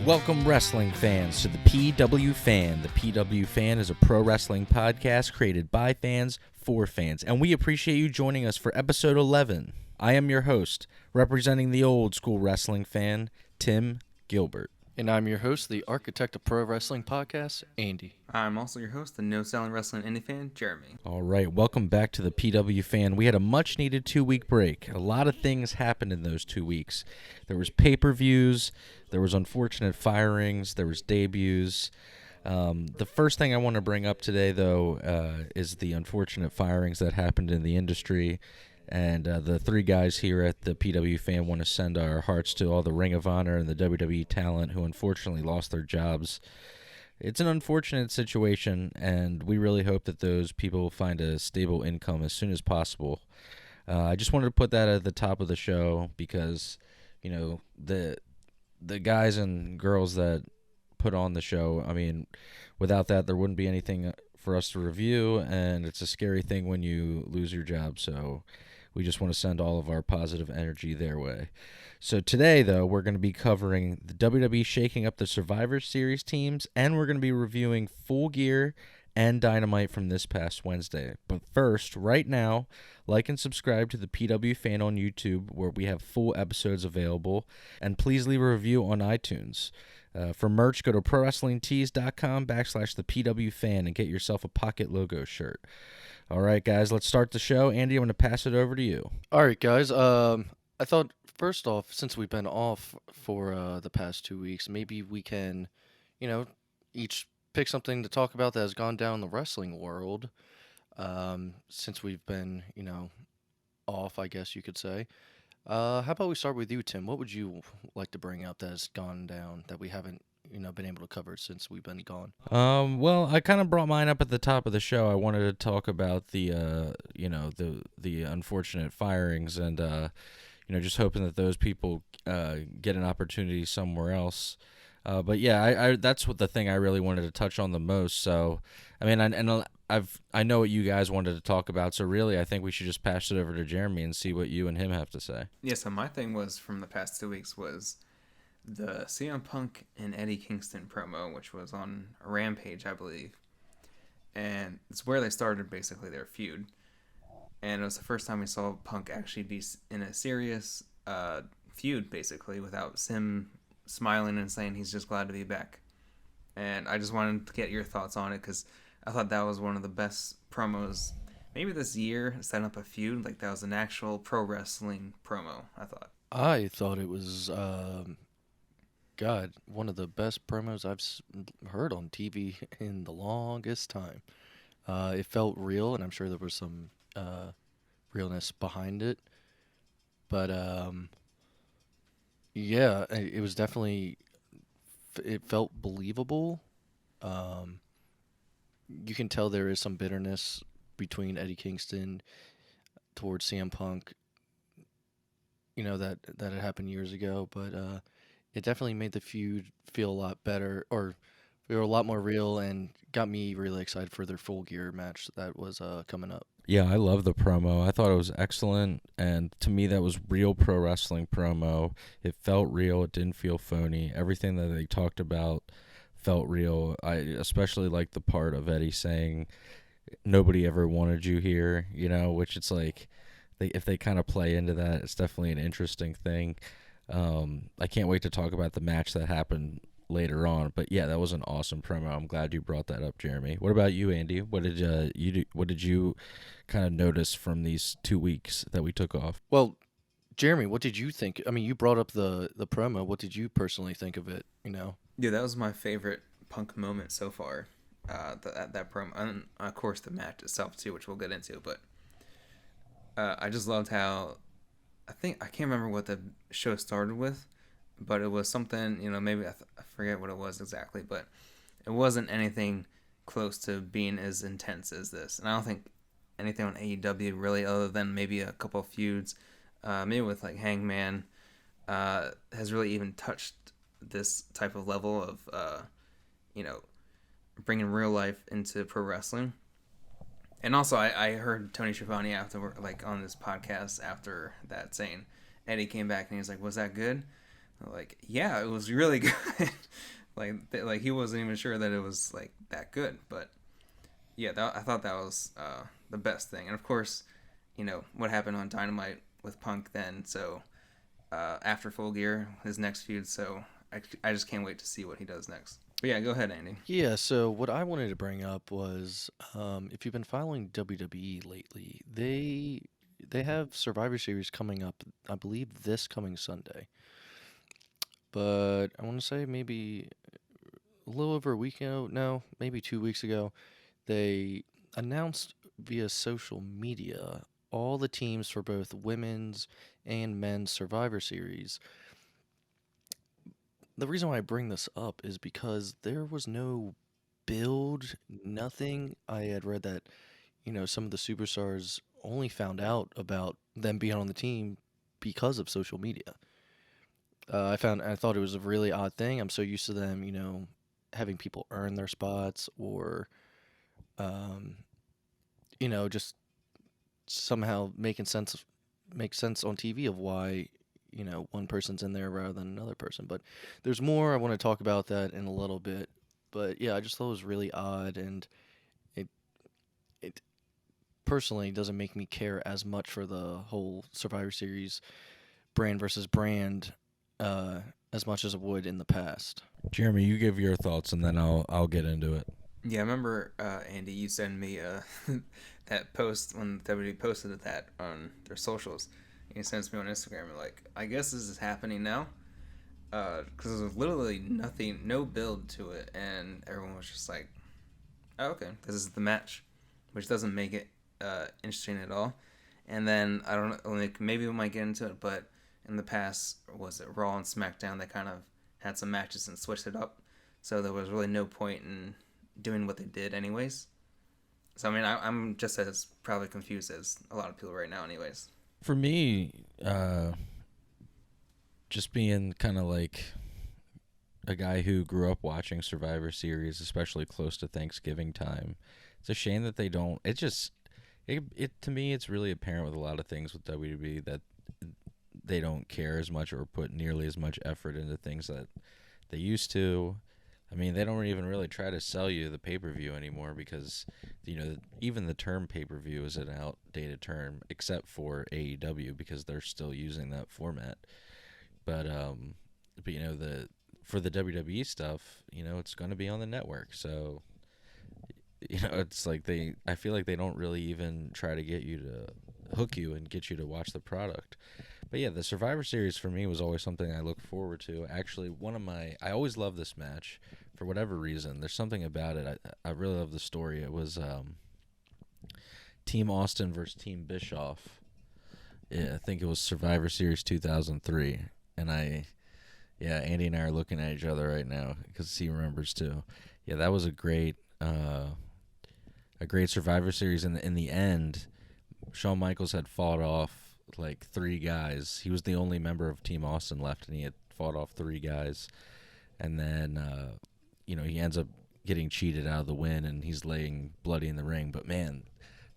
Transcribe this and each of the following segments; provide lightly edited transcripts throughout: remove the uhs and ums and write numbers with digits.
Welcome, wrestling fans, to the PW Fan. The PW Fan is a pro wrestling podcast created by fans for fans, and we appreciate you joining us for episode 11. I am your host, representing the old school wrestling fan, Tim Gilbert. And I'm your host, the architect of pro wrestling podcast, Andy. I'm also your host, the no-selling wrestling indie fan, Jeremy. All right, welcome back to the PW Fan. We had a much-needed 2-week break. A lot of things happened in those 2 weeks. There was pay-per-views, there was unfortunate firings, there was debuts. The first thing I want to bring up today, though, is the unfortunate firings that happened in the industry. And the three guys here at the PW Fan want to send our hearts to all the Ring of Honor and the WWE talent who unfortunately lost their jobs. It's an unfortunate situation, and we really hope that those people find a stable income as soon as possible. I just wanted to put that at the top of the show because, you know, the guys and girls that put on the show, I mean, without that, there wouldn't be anything for us to review, and it's a scary thing when you lose your job, so we just want to send all of our positive energy their way. So today, though, we're going to be covering the WWE shaking up the Survivor Series teams, and we're going to be reviewing Full Gear and Dynamite from this past Wednesday. But first, right now, like and subscribe to the PW Fan on YouTube, where we have full episodes available, and please leave a review on iTunes. For merch, go to ProWrestlingTees.com/the PW Fan and get yourself a Pocket Logo shirt. All right, guys, let's start the show. Andy, I'm going to pass it over to you. All right, guys. I thought, first off, since we've been off for the past 2 weeks, maybe we can, each pick something to talk about that has gone down in the wrestling world since we've been, off, I guess you could say. How about we start with you, Tim? What would you like to bring up that has gone down that we haven't been able to cover since we've been gone? Well, I kind of brought mine up at the top of the show. I wanted to talk about the unfortunate firings and, just hoping that those people get an opportunity somewhere else. But yeah, that's what the thing I really wanted to touch on the most. So, I mean, I know what you guys wanted to talk about. So really, I think we should just pass it over to Jeremy and see what you and him have to say. Yeah. So my thing was from the past 2 weeks was the CM Punk and Eddie Kingston promo, which was on Rampage, I believe. And it's where they started basically their feud. And it was the first time we saw Punk actually be in a serious feud, basically, without him smiling and saying he's just glad to be back. And I just wanted to get your thoughts on it because I thought that was one of the best promos maybe this year, setting up a feud. Like, that was an actual pro wrestling promo, I thought. I thought it was... God, one of the best promos I've heard on TV in the longest time. It felt real, and I'm sure there was some realness behind it. But, yeah, it was definitely... It felt believable. You can tell there is some bitterness between Eddie Kingston towards CM Punk, that it happened years ago, but... it definitely made the feud feel a lot better, or feel a lot more real, and got me really excited for their Full Gear match that was coming up. Yeah, I love the promo. I thought it was excellent, and to me that was real pro wrestling promo. It felt real. It didn't feel phony. Everything that they talked about felt real. I especially liked the part of Eddie saying, "Nobody ever wanted you here," which it's like, if they kind of play into that, it's definitely an interesting thing. I can't wait to talk about the match that happened later on. But yeah, that was an awesome promo. I'm glad you brought that up, Jeremy. What about you, Andy? What did you do? What did you kind of notice from these 2 weeks that we took off? Well, Jeremy, what did you think? I mean, you brought up the promo. What did you personally think of it? Yeah, that was my favorite Punk moment so far. That promo, and of course the match itself too, which we'll get into. But I just loved how. I can't remember what the show started with, but it was something, maybe I forget what it was exactly, but it wasn't anything close to being as intense as this. And I don't think anything on AEW really, other than maybe a couple of feuds, maybe with like Hangman, has really even touched this type of level of, bringing real life into pro wrestling. And also, I heard Tony Schiavone after, on this podcast after that, saying Eddie came back and he was like, "Was that good?" Like, yeah, it was really good. Like he wasn't even sure that it was like that good, but yeah, I thought that was the best thing. And of course, what happened on Dynamite with Punk then. So after Full Gear, his next feud. So I just can't wait to see what he does next. But yeah, go ahead, Andy. Yeah, so what I wanted to bring up was, if you've been following WWE lately, they have Survivor Series coming up, I believe this coming Sunday. But I want to say maybe a little over a week ago, no, maybe 2 weeks ago, they announced via social media all the teams for both women's and men's Survivor Series. The reason why I bring this up is because there was no build, nothing. I had read that, some of the superstars only found out about them being on the team because of social media. I thought it was a really odd thing. I'm so used to them, having people earn their spots or, um, just somehow make sense on TV of why, one person's in there rather than another person. But there's more. I want to talk about that in a little bit. But yeah, I just thought it was really odd, and it personally doesn't make me care as much for the whole Survivor Series brand versus brand as much as it would in the past. Jeremy, you give your thoughts, and then I'll get into it. Yeah, I remember Andy, you sent me that post when WWE posted that on their socials. He sends me on Instagram and like, I guess this is happening now, because there was literally nothing, no build to it, and everyone was just like, oh, okay, because this is the match, which doesn't make it interesting at all. And then I don't know, like maybe we might get into it, but in the past, was it Raw and SmackDown? They kind of had some matches and switched it up, so there was really no point in doing what they did anyways. So I mean, I'm just as probably confused as a lot of people right now anyways. For me, just being kind of like a guy who grew up watching Survivor Series, especially close to Thanksgiving time, it's a shame that they don't. It to me, it's really apparent with a lot of things with WWE that they don't care as much or put nearly as much effort into things that they used to. I mean, they don't even really try to sell you the pay-per-view anymore because, even the term pay-per-view is an outdated term, except for AEW because they're still using that format. But for the WWE stuff, it's going to be on the network. So, it's like I feel like they don't really even try to get you to hook you and get you to watch the product. But yeah, the Survivor Series for me was always something I looked forward to. Actually, I always loved this match for whatever reason. There's something about it. I really love the story. It was Team Austin versus Team Bischoff. Yeah, I think it was Survivor Series 2003. And Andy and I are looking at each other right now because he remembers too. Yeah, that was a great Survivor Series. In the end, Shawn Michaels had fought off like 3 guys. He was the only member of Team Austin left, and he had fought off 3 guys. And then, he ends up getting cheated out of the win, and he's laying bloody in the ring. But man,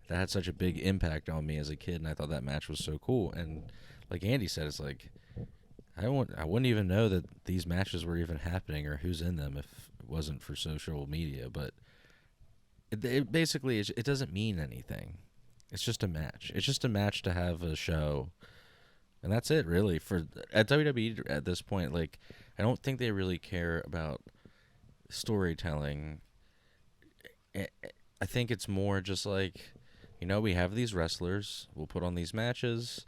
that had such a big impact on me as a kid, and I thought that match was so cool. And like Andy said, it's like I wouldn't even know that these matches were even happening or who's in them if it wasn't for social media. But it basically it doesn't mean anything. It's just a match. It's just a match to have a show, and that's it really. At WWE at this point, like I don't think they really care about storytelling. I think it's more just like, we have these wrestlers. We'll put on these matches.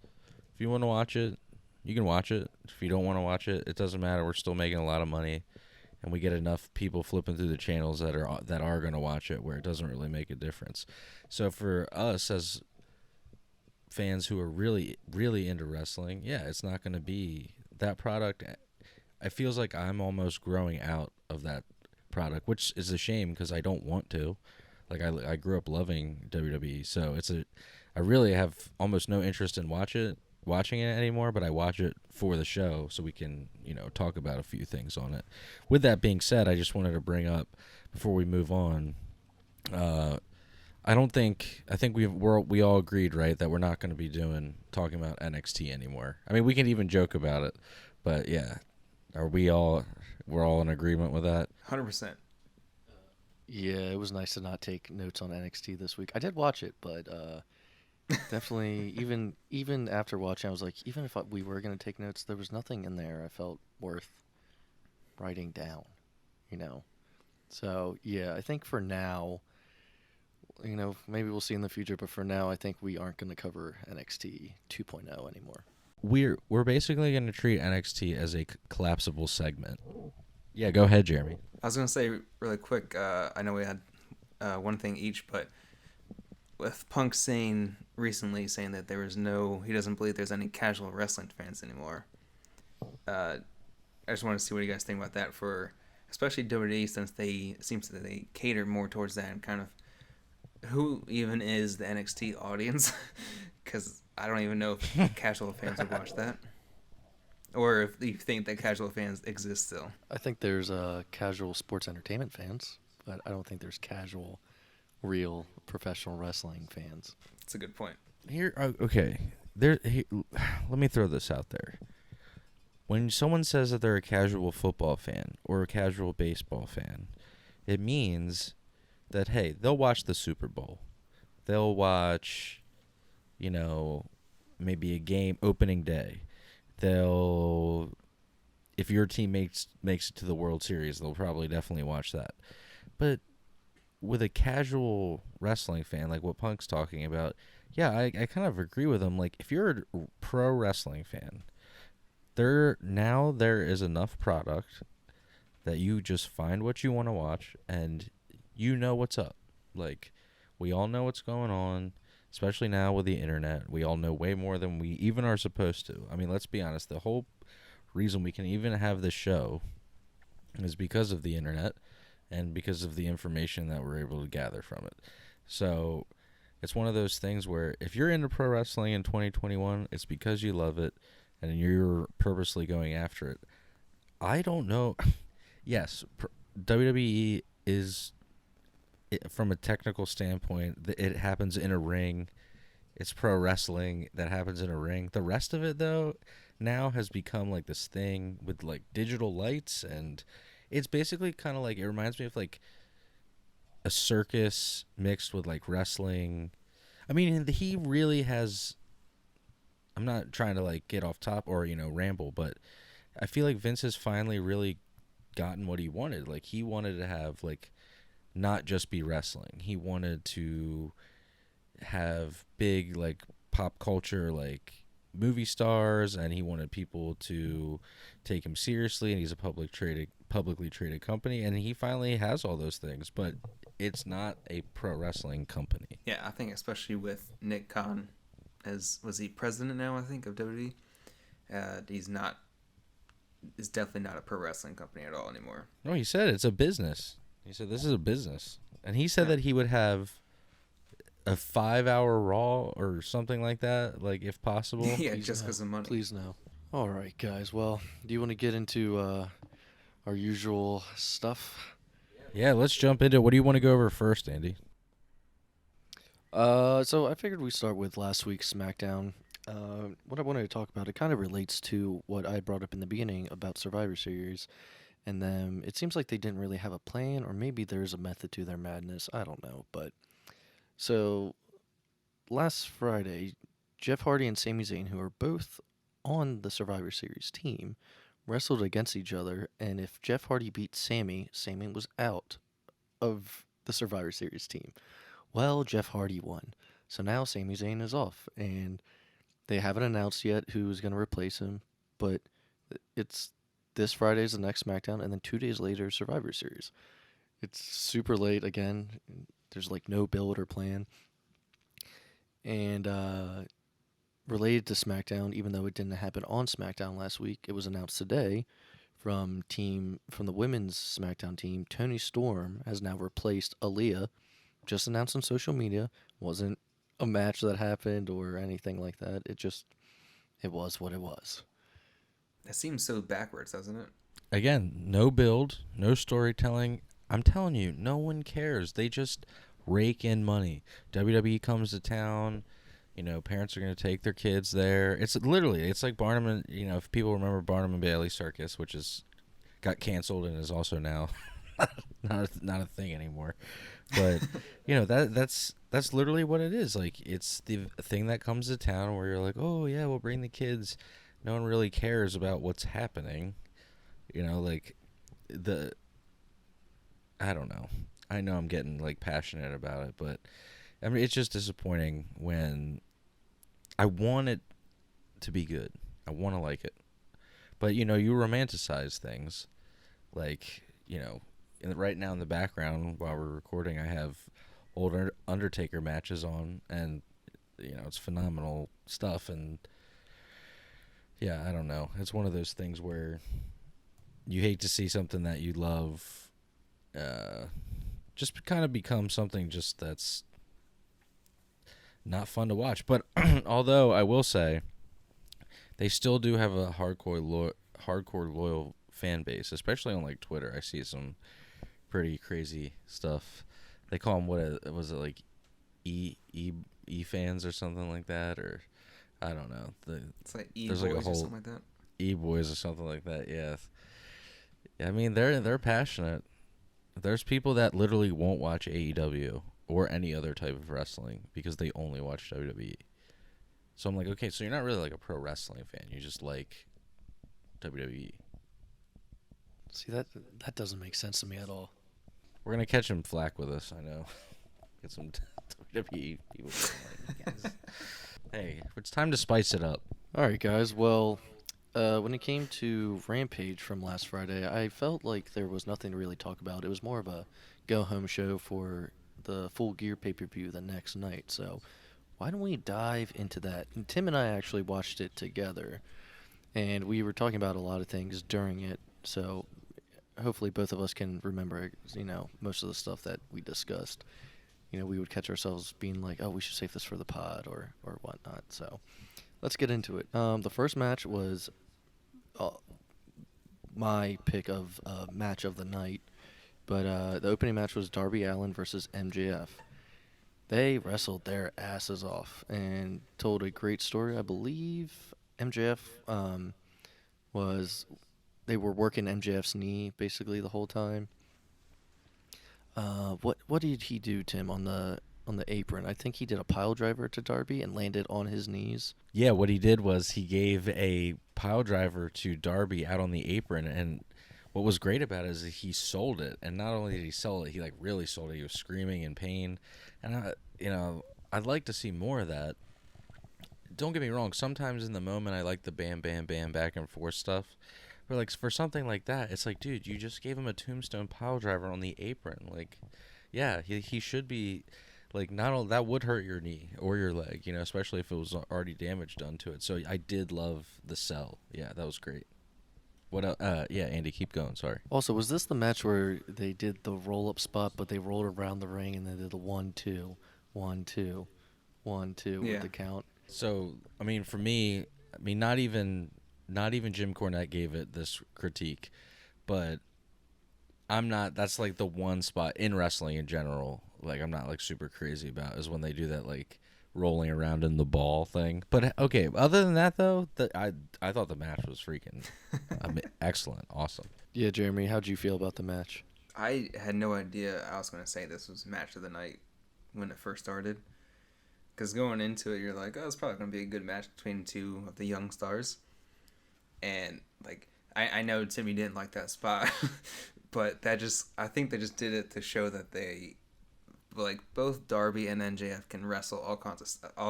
If you want to watch it, you can watch it. If you don't want to watch it, it doesn't matter. We're still making a lot of money, and we get enough people flipping through the channels that are going to watch it where it doesn't really make a difference. So for us as fans who are really, really into wrestling, yeah, it's not going to be that product. It feels like I'm almost growing out of that product, which is a shame because I don't want to. Like I grew up loving WWE, so I really have almost no interest in watching it anymore, but I watch it for the show so we can, talk about a few things on it. With that being said, I just wanted to bring up before we move on, I think we all agreed, right, that we're not going to be talking about NXT anymore. I mean, we can even joke about it, but yeah, Are we're all in agreement with that? 100%. Yeah, it was nice to not take notes on NXT this week. I did watch it, but definitely even after watching, I was like, even if we were gonna take notes, there was nothing in there I felt worth writing down, you know. So yeah, I think for now, maybe we'll see in the future, but for now, I think we aren't gonna cover NXT 2.0 anymore. We're basically going to treat NXT as a collapsible segment. Yeah, go ahead, Jeremy. I was going to say really quick, I know we had one thing each, but with Punk recently saying that he doesn't believe there's any casual wrestling fans anymore. I just want to see what you guys think about that especially WWE, since they cater more towards that and kind of who even is the NXT audience, because I don't even know if casual fans would watch that, or if you think that casual fans exist still. I think there's casual sports entertainment fans, but I don't think there's casual, real professional wrestling fans. That's a good point. Okay. Let me throw this out there. When someone says that they're a casual football fan or a casual baseball fan, it means that, hey, they'll watch the Super Bowl. They'll watch, maybe a game opening day. If your team makes it to the World Series, they'll probably definitely watch that. But with a casual wrestling fan, like what Punk's talking about, yeah, I kind of agree with him. Like, if you're a pro wrestling fan, there is enough product that you just find what you want to watch and you know what's up. Like, we all know what's going on, especially now with the internet. We all know way more than we even are supposed to. I mean, let's be honest. The whole reason we can even have this show is because of the internet and because of the information that we're able to gather from it. So it's one of those things where if you're into pro wrestling in 2021, it's because you love it and you're purposely going after it. I don't know. Yes, WWE is, from a technical standpoint, it happens in a ring. It's pro wrestling that happens in a ring. The rest of it, though, now has become like this thing with like digital lights, and it's basically kind of like, it reminds me of like a circus mixed with like wrestling. I mean, he really has, I'm not trying to like get off top or, ramble, but I feel like Vince has finally really gotten what he wanted. Like, he wanted to have like not just be wrestling. He wanted to have big like pop culture like movie stars, and he wanted people to take him seriously, and he's a publicly traded company, and he finally has all those things, but it's not a pro wrestling company. Yeah, I think especially with Nick Khan, was he president now, I think, of WWE? It's definitely not a pro wrestling company at all anymore. No, he said it's a business. He said this is a business. And he said that he would have a 5-hour Raw or something like that, like, if possible. Yeah, Please just no. because of money. Please no. All right, guys. Well, do you want to get into our usual stuff? Yeah, let's jump into it. What do you want to go over first, Andy? So I figured we'd start with last week's SmackDown. What I wanted to talk about, it kind of relates to what I brought up in the beginning about Survivor Series. And then it seems like they didn't really have a plan, or maybe there's a method to their madness. I don't know. But so last Friday, Jeff Hardy and Sami Zayn, who are both on the Survivor Series team, wrestled against each other. And if Jeff Hardy beat Sami, Sami was out of the Survivor Series team. Well, Jeff Hardy won. So now Sami Zayn is off. And they haven't announced yet who's going to replace him. But it's this Friday's the next SmackDown, and then 2 days later, Survivor Series. It's super late again. There's like no build or plan. And related to SmackDown, even though it didn't happen on SmackDown last week, it was announced today from the women's SmackDown team. Toni Storm has now replaced Aaliyah. Just announced on social media. Wasn't a match that happened or anything like that. It was what it was. That seems so backwards, doesn't it? Again, no build, no storytelling. I'm telling you, no one cares. They just rake in money. WWE comes to town. Parents are going to take their kids there. It's literally, it's like Barnum and, if people remember Barnum and Bailey Circus, which got canceled and is also now not a thing anymore. But, that's literally what it is. Like, it's the thing that comes to town where you're like, oh, yeah, we'll bring the kids. No one really cares about what's happening. Like, I don't know. I know I'm getting, like, passionate about it, but I mean, it's just disappointing when I want it to be good. I want to like it. But, you romanticize things. Like, right now in the background while we're recording, I have old Undertaker matches on, and, it's phenomenal stuff. And, yeah, I don't know. It's one of those things where you hate to see something that you love just kind of become something just that's not fun to watch. But although I will say they still do have a hardcore loyal fan base, especially on like Twitter. I see some pretty crazy stuff. They call them was it like E fans or something like that, or I don't know. It's like E boys like or something like that. E boys or something like that. Yeah. I mean, they're passionate. There's people that literally won't watch AEW or any other type of wrestling because they only watch WWE. So I'm like, okay, so you're not really like a pro wrestling fan. You just like WWE. See, that doesn't make sense to me at all. We're going to catch him flack with us, I know. Get some WWE people. Hey, it's time to spice it up. All right, guys. Well, when it came to Rampage from last Friday, I felt like there was nothing to really talk about. It was more of a go-home show for the Full Gear pay-per-view the next night. So why don't we dive into that? And Tim and I actually watched it together, and we were talking about a lot of things during it. So hopefully both of us can remember, most of the stuff that we discussed. We would catch ourselves being like, oh, we should save this for the pod or whatnot. So let's get into it. The first match was my pick of match of the night. But the opening match was Darby Allin versus MJF. They wrestled their asses off and told a great story. I believe MJF they were working MJF's knee basically the whole time. What did he do, Tim, on the apron? I think he did a pile driver to Darby and landed on his knees. Yeah, what he did was he gave a pile driver to Darby out on the apron, and what was great about it is that he sold it. And not only did he sell it, he like really sold it. He was screaming in pain, and I'd like to see more of that. Don't get me wrong, sometimes in the moment I like the bam bam bam back and forth stuff. But like for something like that, it's like, dude, you just gave him a tombstone pile driver on the apron. Like, yeah, he should be, like, not all that would hurt your knee or your leg, especially if it was already damage done to it. So I did love the sell. Yeah, that was great. What else? Yeah, Andy, keep going. Sorry. Also, was this the match where they did the roll up spot, but they rolled around the ring and they did the 1 2 1 2 1 2 with the count? So I mean, for me, not even Jim Cornette gave it this critique, but I'm not. That's like the one spot in wrestling in general. Like I'm not like super crazy about is when they do that like rolling around in the ball thing. But okay, other than that though, I thought the match was freaking excellent, awesome. Yeah, Jeremy, how'd you feel about the match? I had no idea I was going to say this was match of the night when it first started. Because going into it, you're like, oh, it's probably going to be a good match between two of the young stars. And, like, I know Timmy didn't like that spot, but I think they just did it to show that they, like, both Darby and MJF can wrestle all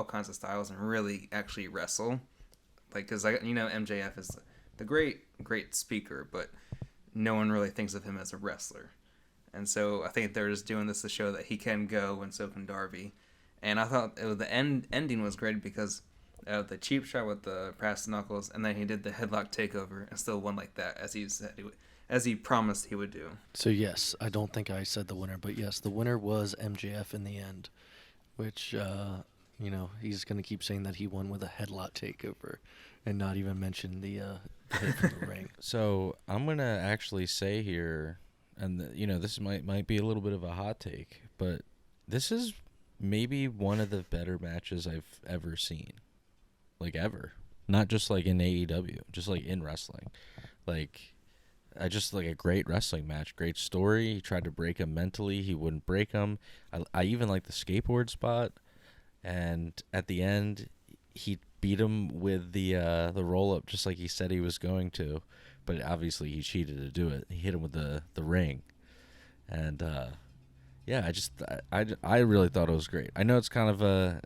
kinds of styles and really actually wrestle. Like, because, MJF is the great speaker, but no one really thinks of him as a wrestler. And so I think they're just doing this to show that he can go, and so can Darby. And I thought the ending was great because the cheap shot with the brass knuckles, and then he did the headlock takeover and still won like that, as he promised he would do. So yes, I don't think I said the winner, but yes, the winner was MJF in the end, which he's going to keep saying that he won with a headlock takeover and not even mention the hit from the ring. So I'm going to actually say here, and this might be a little bit of a hot take, but this is maybe one of the better matches I've ever seen. Like, ever. Not just, like, in AEW. Just, like, in wrestling. Like, like, a great wrestling match. Great story. He tried to break him mentally. He wouldn't break him. I even like the skateboard spot. And at the end, he beat him with the roll-up just like he said he was going to. But obviously he cheated to do it. He hit him with the ring. And, yeah, I really thought it was great. I know it's kind of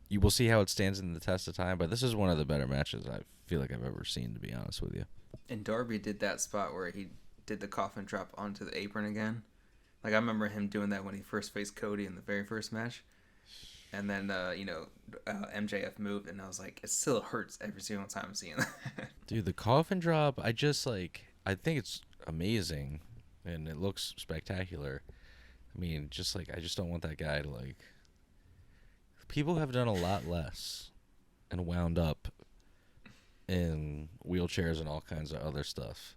you will see how it stands in the test of time, but this is one of the better matches I feel like I've ever seen, to be honest with you. And Darby did that spot where he did the coffin drop onto the apron again. Like, I remember him doing that when he first faced Cody in the very first match. And then, MJF moved, and I was like, it still hurts every single time I'm seeing that. Dude, the coffin drop, I think it's amazing, and it looks spectacular. I mean, I just don't want that guy to, like... People have done a lot less and wound up in wheelchairs and all kinds of other stuff.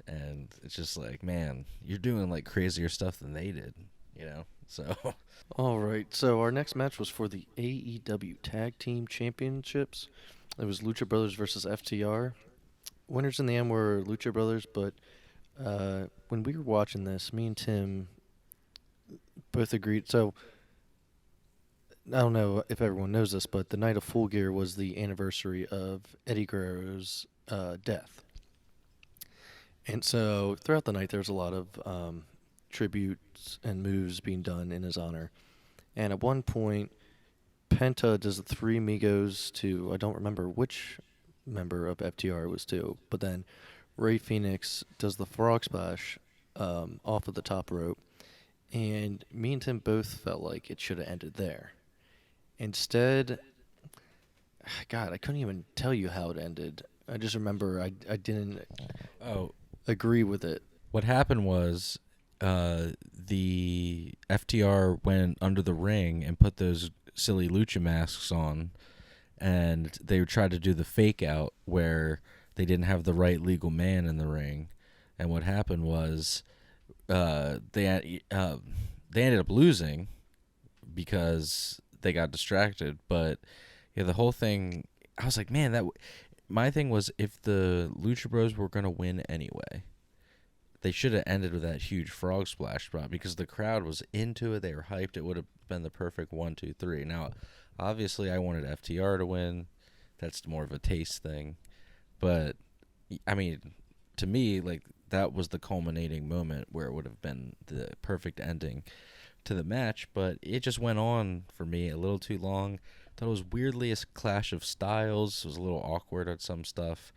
And it's just like, man, you're doing, like, crazier stuff than they did, you know? So... All right, so our next match was for the AEW Tag Team Championships. It was Lucha Brothers versus FTR. Winners in the end were Lucha Brothers, but when we were watching this, me and Tim both agreed. So, I don't know if everyone knows this, but the night of Full Gear was the anniversary of Eddie Guerrero's death. And so, throughout the night, there was a lot of tributes and moves being done in his honor. And at one point, Penta does the Three Amigos to, I don't remember which member of FTR it was to, but then Ray Phoenix does the Frog Splash off of the top rope. And me and Tim both felt like it should have ended there. Instead, God, I couldn't even tell you how it ended. I just remember I didn't agree with it. What happened was the FTR went under the ring and put those silly lucha masks on, and they tried to do the fake out where they didn't have the right legal man in the ring. And what happened was they ended up losing because they got distracted. But yeah, the whole thing, I was like, man, my thing was, if the Lucha Bros were going to win anyway, they should have ended with that huge frog splash spot because the crowd was into it. They were hyped. It would have been the perfect 1, 2, 3. Now, obviously, I wanted FTR to win. That's more of a taste thing. But, I mean, to me, like, that was the culminating moment where it would have been the perfect ending to the match. But it just went on for me a little too long. Thought it was weirdly a clash of styles. It was a little awkward at some stuff.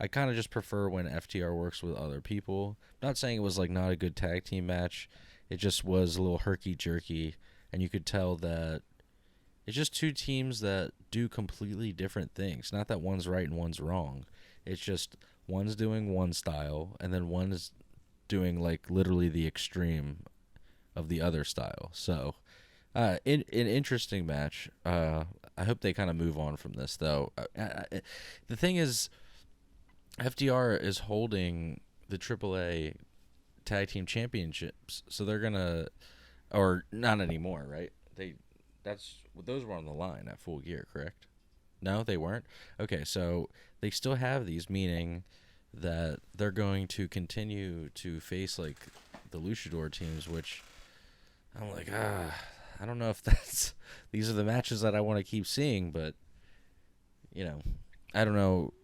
I kind of just prefer when FTR works with other people. Not saying it was like not a good tag team match. It just was a little herky-jerky, and you could tell that it's just two teams that do completely different things. Not that one's right and one's wrong. It's just one's doing one style, and then one is doing like literally the extreme of the other style. So, an interesting match. I hope they kind of move on from this, though. The thing is, FTR is holding the AAA Tag Team Championships, so they're gonna, or not anymore, right? Those were on the line at Full Gear, correct? No, they weren't. Okay, so they still have these, meaning that they're going to continue to face like the Luchador teams, which I'm like, I don't know if these are the matches that I want to keep seeing, but you know, I don't know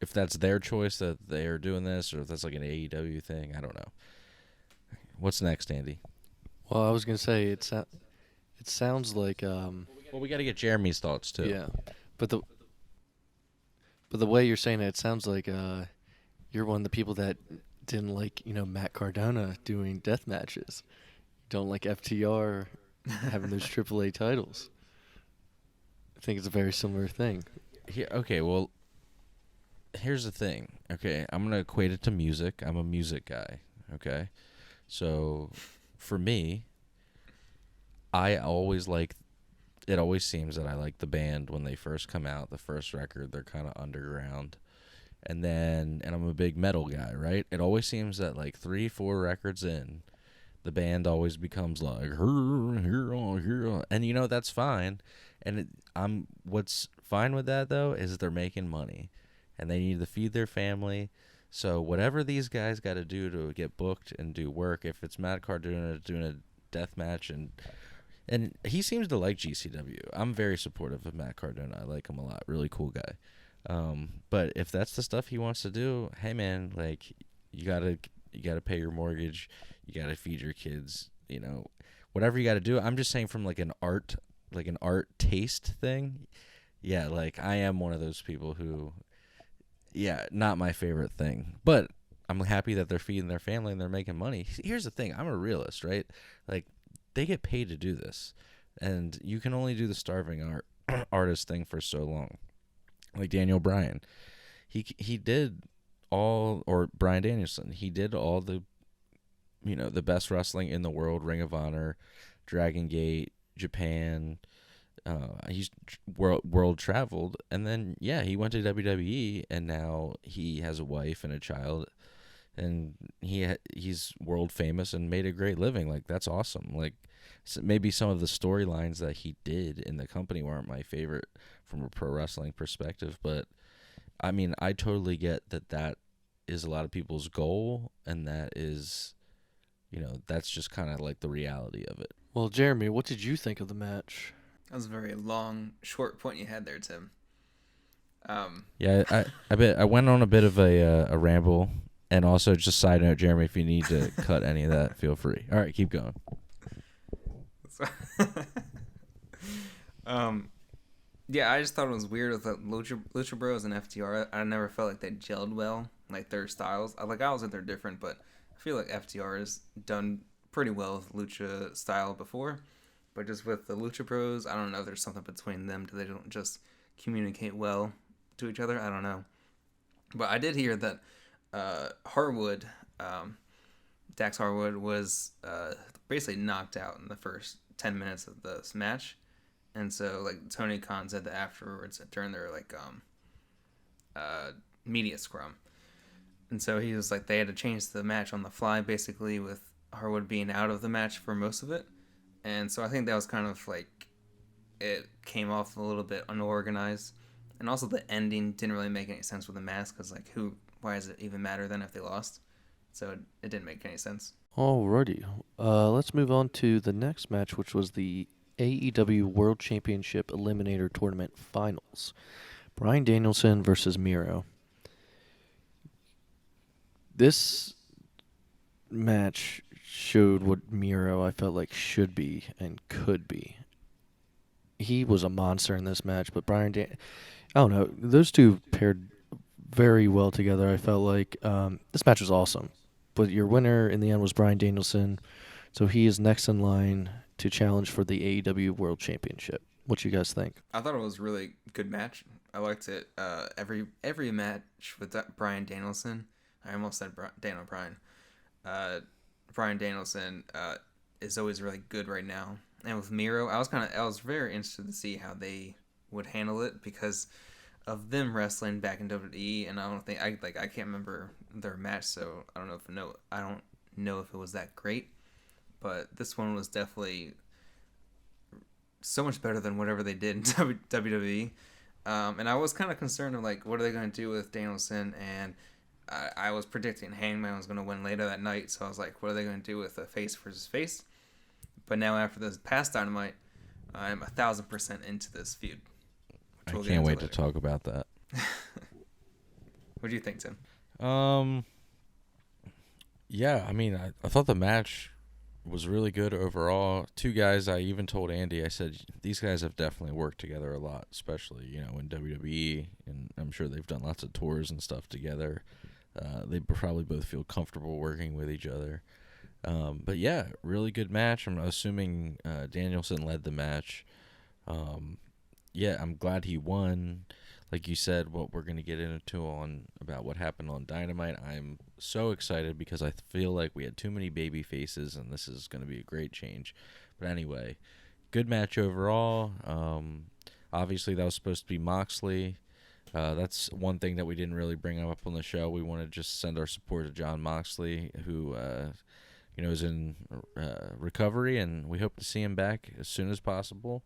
if that's their choice that they are doing this, or if that's like an AEW thing. I don't know. What's next, Andy? Well, I was gonna say it sounds like Well, we got to get Jeremy's thoughts too. yeah, but the way you're saying it sounds like you're one of the people that didn't like Matt Cardona doing death matches. Don't like FTR having those AAA titles. I think it's a very similar thing. Okay, well, here's the thing. Okay, I'm going to equate it to music. I'm a music guy. Okay? So, for me, it always seems that I like the band when they first come out, the first record, they're kind of underground. And I'm a big metal guy, right? It always seems that like 3-4 records in, the band always becomes like her, and that's fine. And what's fine with that though is they're making money, and they need to feed their family. So whatever these guys got to do to get booked and do work, if it's Matt Cardona doing a death match, and he seems to like GCW. I'm very supportive of Matt Cardona. I like him a lot. Really cool guy. But if that's the stuff he wants to do, hey man, like you gotta pay your mortgage, you gotta feed your kids, whatever you gotta do. I'm just saying from like an art taste thing. Yeah, like I am one of those people who, yeah, not my favorite thing, but I'm happy that they're feeding their family and they're making money. Here's the thing, I'm a realist, right? Like they get paid to do this, and you can only do the starving artist thing for so long. Like Daniel Bryan, he did all, or Bryan Danielson, he did all the, the best wrestling in the world, Ring of Honor, Dragon Gate, Japan. He's world traveled, and then he went to WWE, and now he has a wife and a child, and he's world famous and made a great living. Like that's awesome. Like maybe some of the storylines that he did in the company weren't my favorite from a pro wrestling perspective, but I mean I totally get that is a lot of people's goal, and that is, that's just kind of like the reality of it. Well, Jeremy, what did you think of the match? That was a very long, short point you had there, Tim. Yeah, I bet I went on a bit of a ramble, and also just side note, Jeremy, if you need to cut any of that, feel free. All right, keep going. Yeah, I just thought it was weird with the Lucha Bros and FTR. I never felt like they gelled well, like their styles. I was like they're different, but I feel like FTR has done pretty well with Lucha style before. But just with the Lucha Bros, I don't know if there's something between them. They don't just communicate well to each other. I don't know. But I did hear that Harwood, Dax Harwood, was basically knocked out in the first 10 minutes of this match. And so, like, Tony Khan said that afterwards during their, like, media scrum. And so he was like, they had to change the match on the fly, basically, with Harwood being out of the match for most of it. And so I think that was kind of like, it came off a little bit unorganized. And also the ending didn't really make any sense with the mask, because, like, why does it even matter then if they lost? So it didn't make any sense. Alrighty. Let's move on to the next match, which was the AEW World Championship Eliminator Tournament Finals. Bryan Danielson versus Miro. This match showed what Miro, I felt like, should be and could be. He was a monster in this match, but I don't know, those two paired very well together. I felt like this match was awesome. But your winner in the end was Bryan Danielson, so he is next in line to challenge for the AEW World Championship. What you guys think? I thought it was a really good match. I liked it. Every match with Bryan Danielson, I almost said Daniel Bryan. Bryan Danielson is always really good right now. And with Miro, I was very interested to see how they would handle it, because of them wrestling back in WWE, and I can't remember their match, so I don't know if it was that great. But this one was definitely so much better than whatever they did in WWE. And I was kind of concerned of, like, what are they going to do with Danielson? And I was predicting Hangman was going to win later that night, so I was like, what are they going to do with a face versus face? But now after this past Dynamite, I'm 1,000% into this feud. I can't wait to talk about that. What do you think, Tim? Yeah, I mean, I thought the match was really good overall. Two guys, I even told Andy, I said, these guys have definitely worked together a lot, especially, in WWE, and I'm sure they've done lots of tours and stuff together. They probably both feel comfortable working with each other. But yeah, really good match. I'm assuming Danielson led the match. Yeah, I'm glad he won. Like you said, what we're going to get into about what happened on Dynamite, I'm so excited because I feel like we had too many baby faces, and this is going to be a great change. But anyway, good match overall. Obviously, that was supposed to be Moxley. That's one thing that we didn't really bring up on the show. We want to just send our support to Jon Moxley, who is in recovery, and we hope to see him back as soon as possible.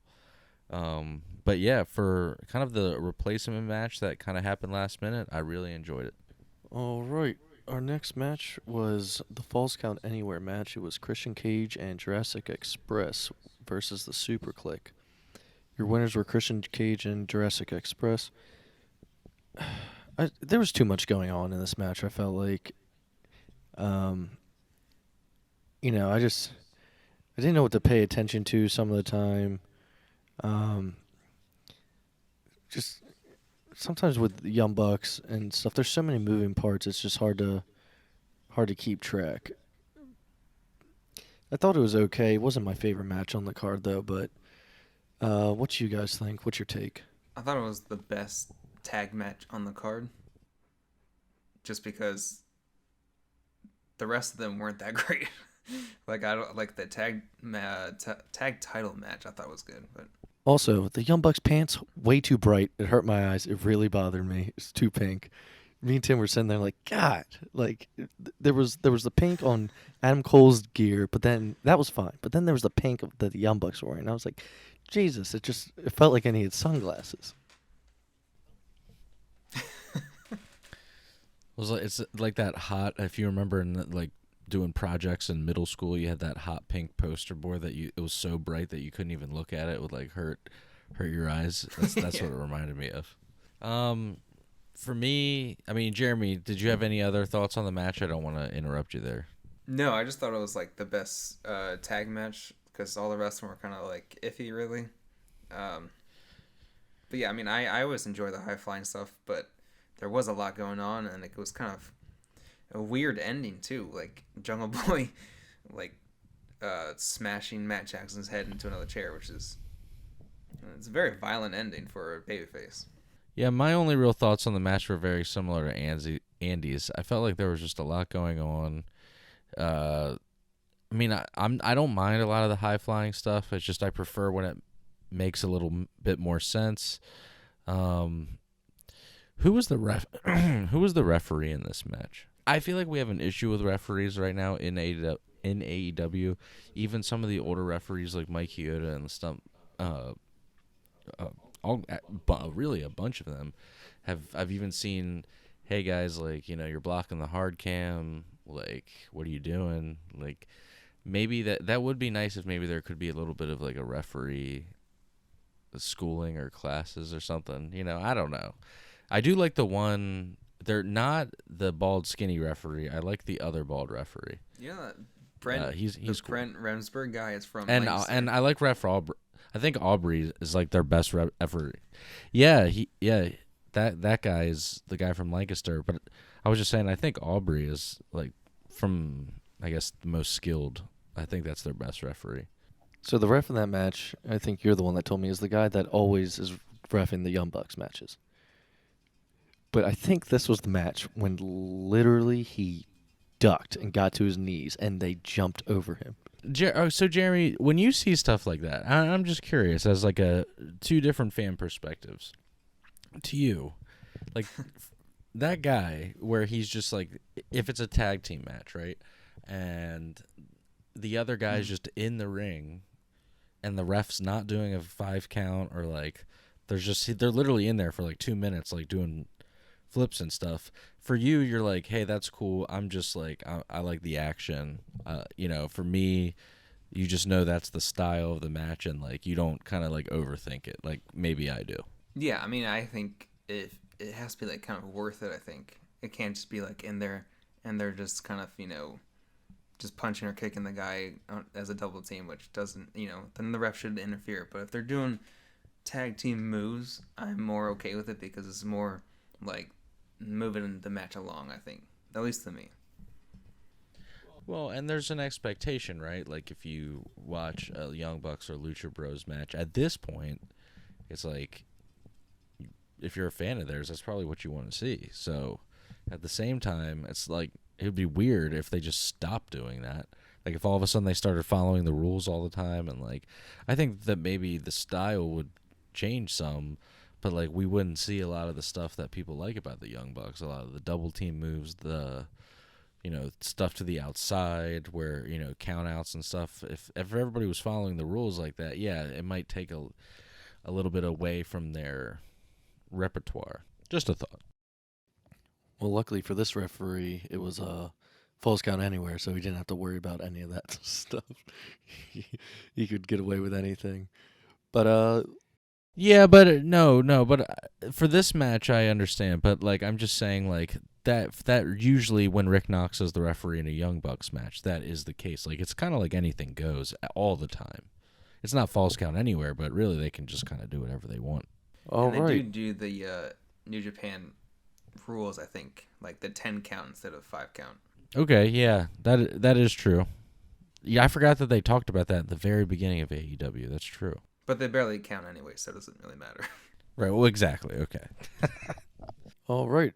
But yeah, for kind of the replacement match that kind of happened last minute, I really enjoyed it. All right. Our next match was the Falls Count Anywhere match. It was Christian Cage and Jurassic Express versus the Super Click. Your winners were Christian Cage and Jurassic Express. There was too much going on in this match, I felt like. I didn't know what to pay attention to some of the time. Just sometimes with Young Bucks and stuff, there's so many moving parts. It's just hard to keep track. I thought it was okay. It wasn't my favorite match on the card though. But what do you guys think? What's your take? I thought it was the best tag match on the card. Just because the rest of them weren't that great. Like I don't like the tag title match. I thought was good, but Also, the Young Bucks pants way too bright. It hurt my eyes. It really bothered me. It's too pink. Me and Tim were sitting there like, God, like there was the pink on Adam Cole's gear, but then that was fine. But then there was the pink that the Young Bucks were wearing. I was like, Jesus, it felt like I needed sunglasses. It's like that hot. If you remember, like doing projects in middle school, you had that hot pink poster board that it was so bright that you couldn't even look at it. It would like hurt your eyes. That's Yeah. what it reminded me of. For me, I mean, Jeremy, did you have any other thoughts on the match? I don't want to interrupt you there. no, I just thought it was like the best tag match because all the rest of them were kind of like iffy, really. But yeah, I mean, I always enjoy the high flying stuff, but there was a lot going on, and it was kind of a weird ending too. Like Jungle Boy, like smashing Matt Jackson's head into another chair, which is it's a very violent ending for a babyface. Yeah, my only real thoughts on the match were very similar to Andy's. I felt like there was just a lot going on. I mean, I don't mind a lot of the high flying stuff. It's just I prefer when it makes a little bit more sense. Who was the Who was the referee in this match? I feel like we have an issue with referees right now in AEW. Even some of the older referees like Mike Chioda and Stump, really a bunch of them I've even seen. Hey guys, like you're blocking the hard cam. Like, what are you doing? Like, maybe that would be nice if maybe there could be a little bit of like a referee schooling or classes or something. I don't know. I do like the one. They're not the bald skinny referee. I like the other bald referee. Yeah, Brent. He's the cool. Brent Remsburg guy is from And Lancaster. and I like Ref Aubrey. I think Aubrey is like their best referee. Yeah, that guy is the guy from Lancaster. But I was just saying, I think Aubrey is like from, I guess, the most skilled. I think that's their best referee. So the ref in that match, I think you're the one that told me, is the guy that always is reffing the Young Bucks matches. But I think this was the match when literally he ducked and got to his knees and they jumped over him. So Jeremy, when you see stuff like that, I'm just curious as like two different fan perspectives. To you, like that guy where he's just like, if it's a tag team match, right, and the other guy's just in the ring, and the ref's not doing a 5 count, or like they're literally in there for like 2 minutes, like doing flips and stuff. For you, you're like, hey, that's cool. I'm just like, I like the action. For me, you just know that's the style of the match, and like you don't kind of like overthink it. Like maybe I do. Yeah, I mean, I think it has to be like kind of worth it. I think it can't just be like in there and they're just kind of just punching or kicking the guy as a double team, which doesn't then the ref should interfere. But if they're doing tag team moves, I'm more okay with it because it's more like moving the match along. I think, at least to me. Well, and there's an expectation, right? Like if you watch a Young Bucks or Lucha Bros match, at this point, it's like, if you're a fan of theirs, that's probably what you want to see. So at the same time, it's like, it would be weird if they just stopped doing that. Like if all of a sudden they started following the rules all the time, and like, I think that maybe the style would change some, but like we wouldn't see a lot of the stuff that people like about the Young Bucks, a lot of the double team moves, the stuff to the outside where, count outs and stuff. If everybody was following the rules like that, yeah, it might take a little bit away from their repertoire. Just a thought. Well, luckily for this referee, it was false count anywhere, so he didn't have to worry about any of that stuff. He could get away with anything. But Yeah, but no, but for this match I understand, but like I'm just saying like that usually when Rick Knox is the referee in a Young Bucks match, that is the case. Like it's kind of like anything goes all the time. It's not false count anywhere, but really they can just kind of do whatever they want. all and they right. do the New Japan rules, I think, like the 10 count instead of 5 count. Okay, yeah, that is true. Yeah, I forgot that they talked about that at the very beginning of AEW. That's true. But they barely count anyway, so it doesn't really matter. Right. Well, exactly. Okay. All right.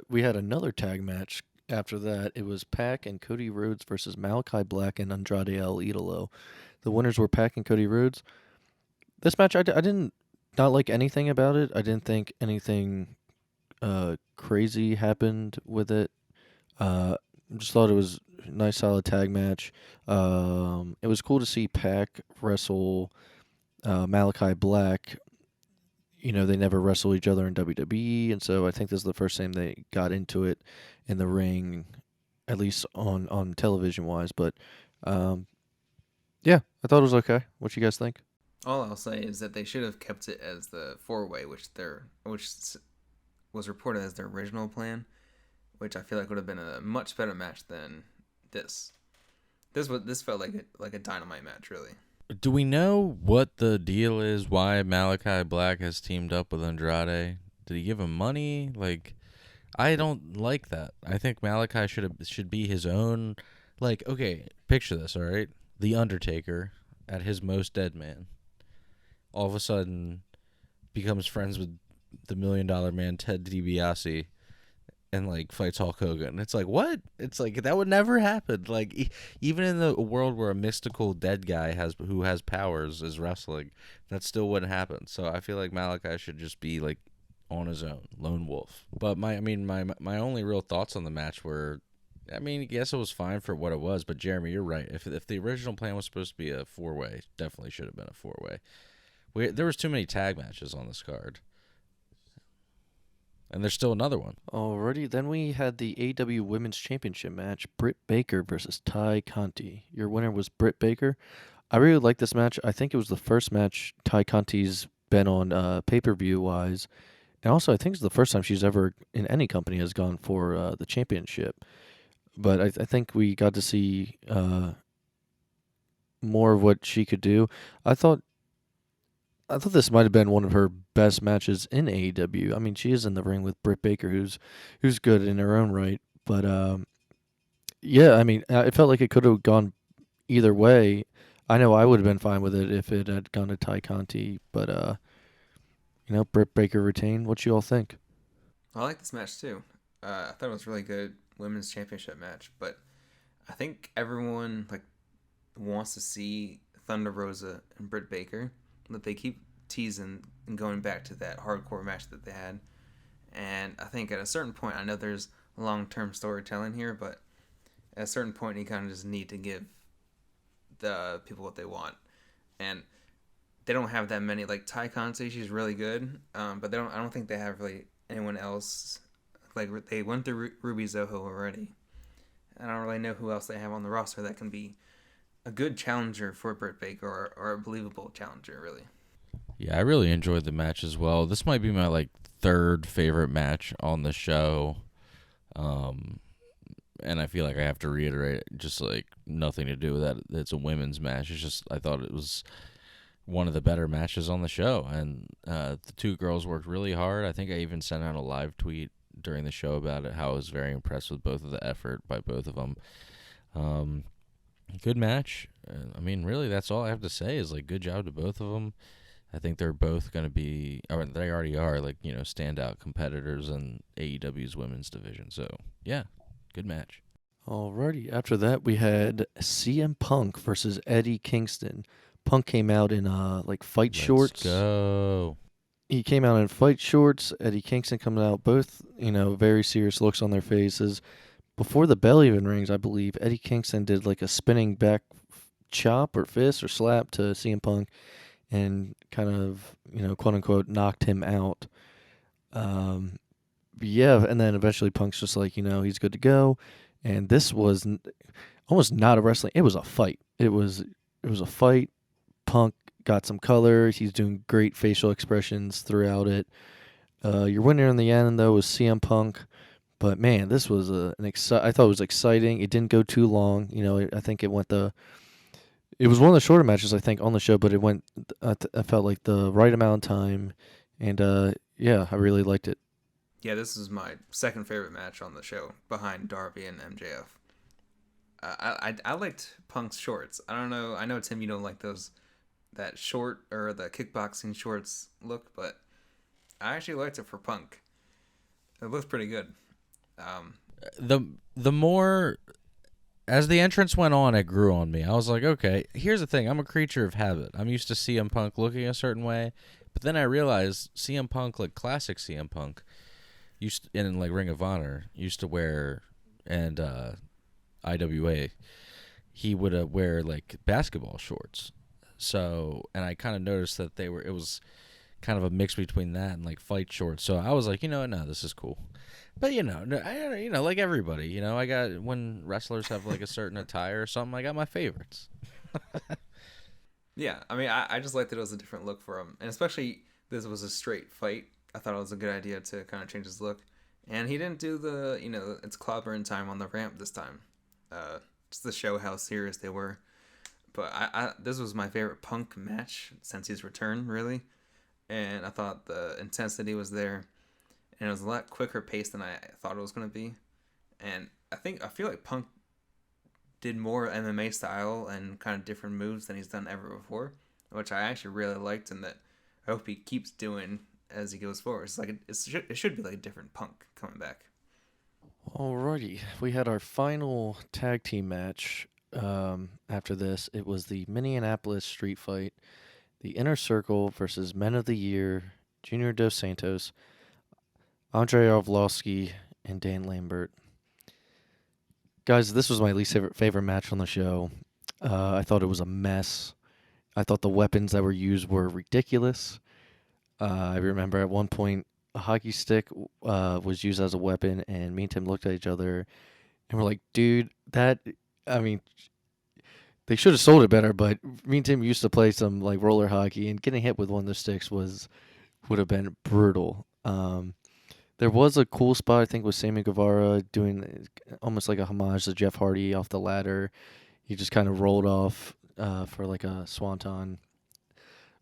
We had another tag match after that. It was Pac and Cody Rhodes versus Malachi Black and Andrade El Idolo. The winners were Pac and Cody Rhodes. This match, I didn't not like anything about it. I didn't think anything crazy happened with it. Just thought it was a nice, solid tag match. It was cool to see Pac wrestle Malachi Black. They never wrestle each other in WWE, and so I think this is the first time they got into it in the ring, at least on television wise. But yeah, I thought it was okay. What you guys think? All I'll say is that they should have kept it as the 4-way, which was reported as their original plan, which I feel like would have been a much better match than this. This felt like a Dynamite match, really. Do we know what the deal is? Why Malachi Black has teamed up with Andrade? Did he give him money? Like, I don't like that. I think Malachi should be his own. Like, okay, picture this. All right, The Undertaker at his most dead man, all of a sudden becomes friends with the $1 Million Man Ted DiBiase, and like fights Hulk Hogan. It's like, what? It's like that would never happen. Like even in the world where a mystical dead guy who has powers is wrestling, that still wouldn't happen. So I feel like Malachi should just be like on his own, lone wolf. But my only real thoughts on the match were, I guess it was fine for what it was. But Jeremy, you're right. If the original plan was supposed to be a 4-way, definitely should have been a 4-way. There was too many tag matches on this card. And there's still another one. Alrighty, then we had the AEW Women's Championship match, Britt Baker versus Ty Conti. Your winner was Britt Baker. I really like this match. I think it was the first match Ty Conti's been on pay-per-view wise. And also, I think it's the first time she's ever in any company has gone for the championship. But I think we got to see more of what she could do. I thought this might have been one of her best matches in AEW. She is in the ring with Britt Baker, who's good in her own right. But yeah, it felt like it could have gone either way. I know I would have been fine with it if it had gone to Ty Conti, but Britt Baker retained. What you all think? I like this match too. I thought it was a really good women's championship match, but I think everyone wants to see Thunder Rosa and Britt Baker. That they keep teasing and going back to that hardcore match that they had. And I think at a certain point, I know there's long-term storytelling here, but at a certain point, you kind of just need to give the people what they want. And they don't have that many. Like Ty Conti, she's really good, but I don't think they have really anyone else. Like they went through Ruby Soho already. I don't really know who else they have on the roster that can be a good challenger for Britt Baker or a believable challenger, really. Yeah, I really enjoyed the match as well. This might be my third favorite match on the show. And I feel like I have to reiterate, just nothing to do with that. It's a women's match. It's just I thought it was one of the better matches on the show, and the two girls worked really hard. I think I even sent out a live tweet during the show about it, how I was very impressed with both of the effort by both of them. Good match. Really, that's all I have to say is good job to both of them. I think they're both going to be, they already are, standout competitors in AEW's women's division. So, yeah, good match. Alrighty. After that, we had CM Punk versus Eddie Kingston. Punk came out in fight shorts. Let's go. He came out in fight shorts. Eddie Kingston coming out both, very serious looks on their faces. before the bell even rings, I believe Eddie Kingston did like a spinning back chop or fist or slap to CM Punk and kind of, quote unquote, knocked him out. Yeah, and then eventually Punk's just like, he's good to go. And this was almost not a wrestling. It was a fight. It was a fight. Punk got some color. He's doing great facial expressions throughout it. Your winner in the end though was CM Punk. But man, this was I thought it was exciting. It didn't go too long. I think it went It was one of the shorter matches I think on the show, but it went. I felt like the right amount of time, and yeah, I really liked it. Yeah, this is my second favorite match on the show, behind Darby and MJF. I liked Punk's shorts. I don't know. I know, Tim, you don't like that short or the kickboxing shorts look, but I actually liked it for Punk. It looked pretty good. The more as the entrance went on, it grew on me. I was like, okay, here's the thing. I'm a creature of habit. I'm used to CM Punk looking a certain way, but then I realized CM Punk, like classic CM Punk, in like Ring of Honor, used to wear, and IWA, he would wear like basketball shorts. So, and I kind of noticed that it was kind of a mix between that and like fight shorts. So I was like, no, this is cool. But like everybody, I got, when wrestlers have like a certain attire or something, I got my favorites. Yeah, I mean, I just liked that it was a different look for him, and especially this was a straight fight. I thought it was a good idea to kind of change his look, and he didn't do the it's clobbering time on the ramp this time, just to show how serious they were. But this was my favorite Punk match since his return, really, and I thought the intensity was there. And it was a lot quicker paced than I thought it was going to be. And I feel like Punk did more MMA style and kind of different moves than he's done ever before, which I actually really liked, and that I hope he keeps doing as he goes forward. It's like it should be like a different Punk coming back. Alrighty, we had our final tag team match. After this, it was the Minneapolis Street Fight, the Inner Circle versus Men of the Year, Junior Dos Santos, Andrei Arlovsky, and Dan Lambert. Guys, this was my least favorite match on the show. I thought it was a mess. I thought the weapons that were used were ridiculous. I remember at one point a hockey stick was used as a weapon, and me and Tim looked at each other and we're like, dude, they should have sold it better, but me and Tim used to play some like roller hockey, and getting hit with one of the sticks would have been brutal. There was a cool spot, I think, with Sammy Guevara doing almost like a homage to Jeff Hardy off the ladder. He just kind of rolled off for like a swanton.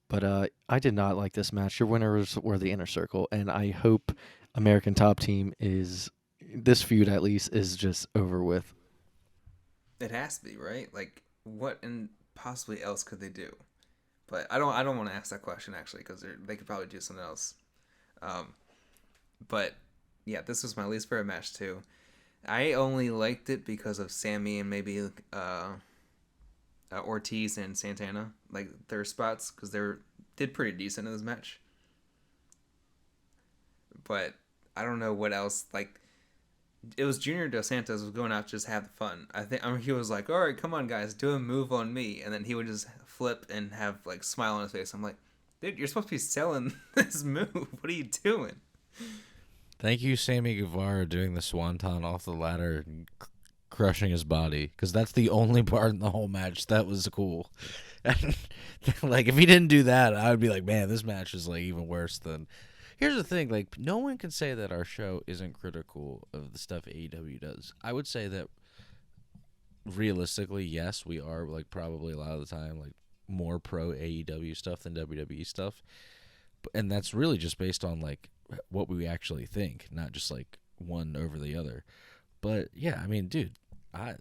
But I did not like this match. Your winners were the Inner Circle, and I hope American Top Team this feud at least, is just over with. It has to be, right? Like, what and possibly else could they do? But I don't want to ask that question, actually, because they could probably do something else. But yeah, this was my least favorite match too. I only liked it because of Sammy and maybe Ortiz and Santana, like their spots, because did pretty decent in this match. But I don't know what else. Like, it was Junior Dos Santos was going out to just have fun. He was like, "All right, come on, guys, do a move on me," and then he would just flip and have like smile on his face. I'm like, dude, you're supposed to be selling this move. What are you doing? Thank you, Sammy Guevara, doing the swanton off the ladder and crushing his body, because that's the only part in the whole match that was cool. Like, if he didn't do that, I would be like, man, this match is like even worse than. Here's the thing, like, no one can say that our show isn't critical of the stuff AEW does. I would say that realistically, yes, we are, like, probably a lot of the time, like, more pro AEW stuff than WWE stuff. And that's really just based on, like, what we actually think, not just, like, one over the other. But, yeah, I mean, dude, I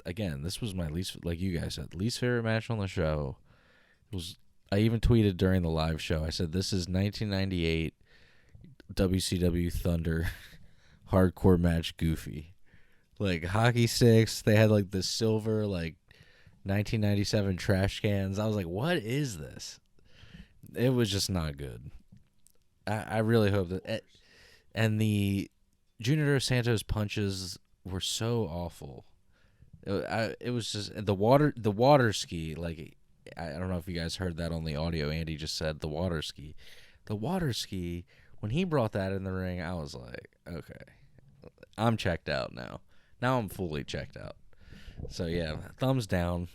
again, this was my least, like you guys said, least favorite match on the show. I even tweeted during the live show, I said, this is 1998 WCW Thunder hardcore match goofy. Like, hockey sticks, they had, like, the silver, like, 1997 trash cans. I was like, what is this? It was just not good. I really hope that. And the Junior Dos Santos punches were so awful. It was just the water ski. Like, I don't know if you guys heard that on the audio. Andy just said the water ski. The water ski, when he brought that in the ring, I was like, okay, I'm checked out now. Now I'm fully checked out. So yeah, thumbs down.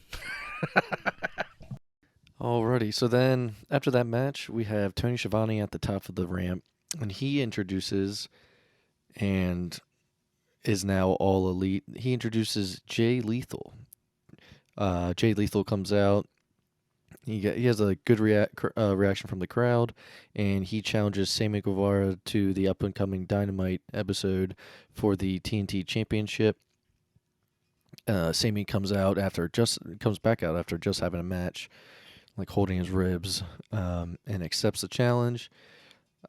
Alrighty, so then after that match, we have Tony Schiavone at the top of the ramp, and he introduces and is now all elite. He introduces Jay Lethal. Jay Lethal comes out. He has a good reaction from the crowd, and he challenges Sammy Guevara to the up and coming Dynamite episode for the TNT Championship. Sammy comes back out after just having a match, like holding his ribs, and accepts the challenge.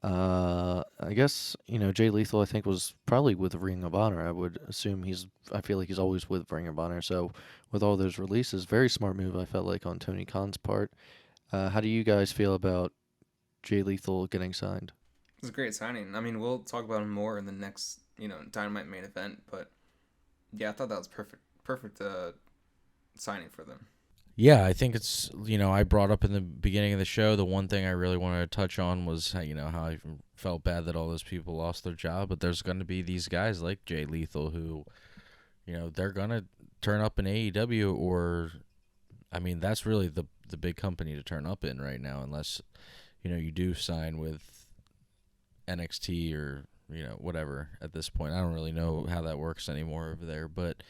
I guess, Jay Lethal, I think, was probably with Ring of Honor. I would assume I feel like he's always with Ring of Honor. So with all those releases, very smart move, I felt like, on Tony Khan's part. How do you guys feel about Jay Lethal getting signed? It's a great signing. I mean, we'll talk about him more in the next, Dynamite main event. But yeah, I thought that was perfect signing for them. Yeah, I think it's, I brought up in the beginning of the show, the one thing I really wanted to touch on was, how I felt bad that all those people lost their job, but there's going to be these guys like Jay Lethal who, they're going to turn up in AEW, or, I mean, that's really the big company to turn up in right now, unless, you do sign with NXT or, whatever at this point. I don't really know how that works anymore over there, but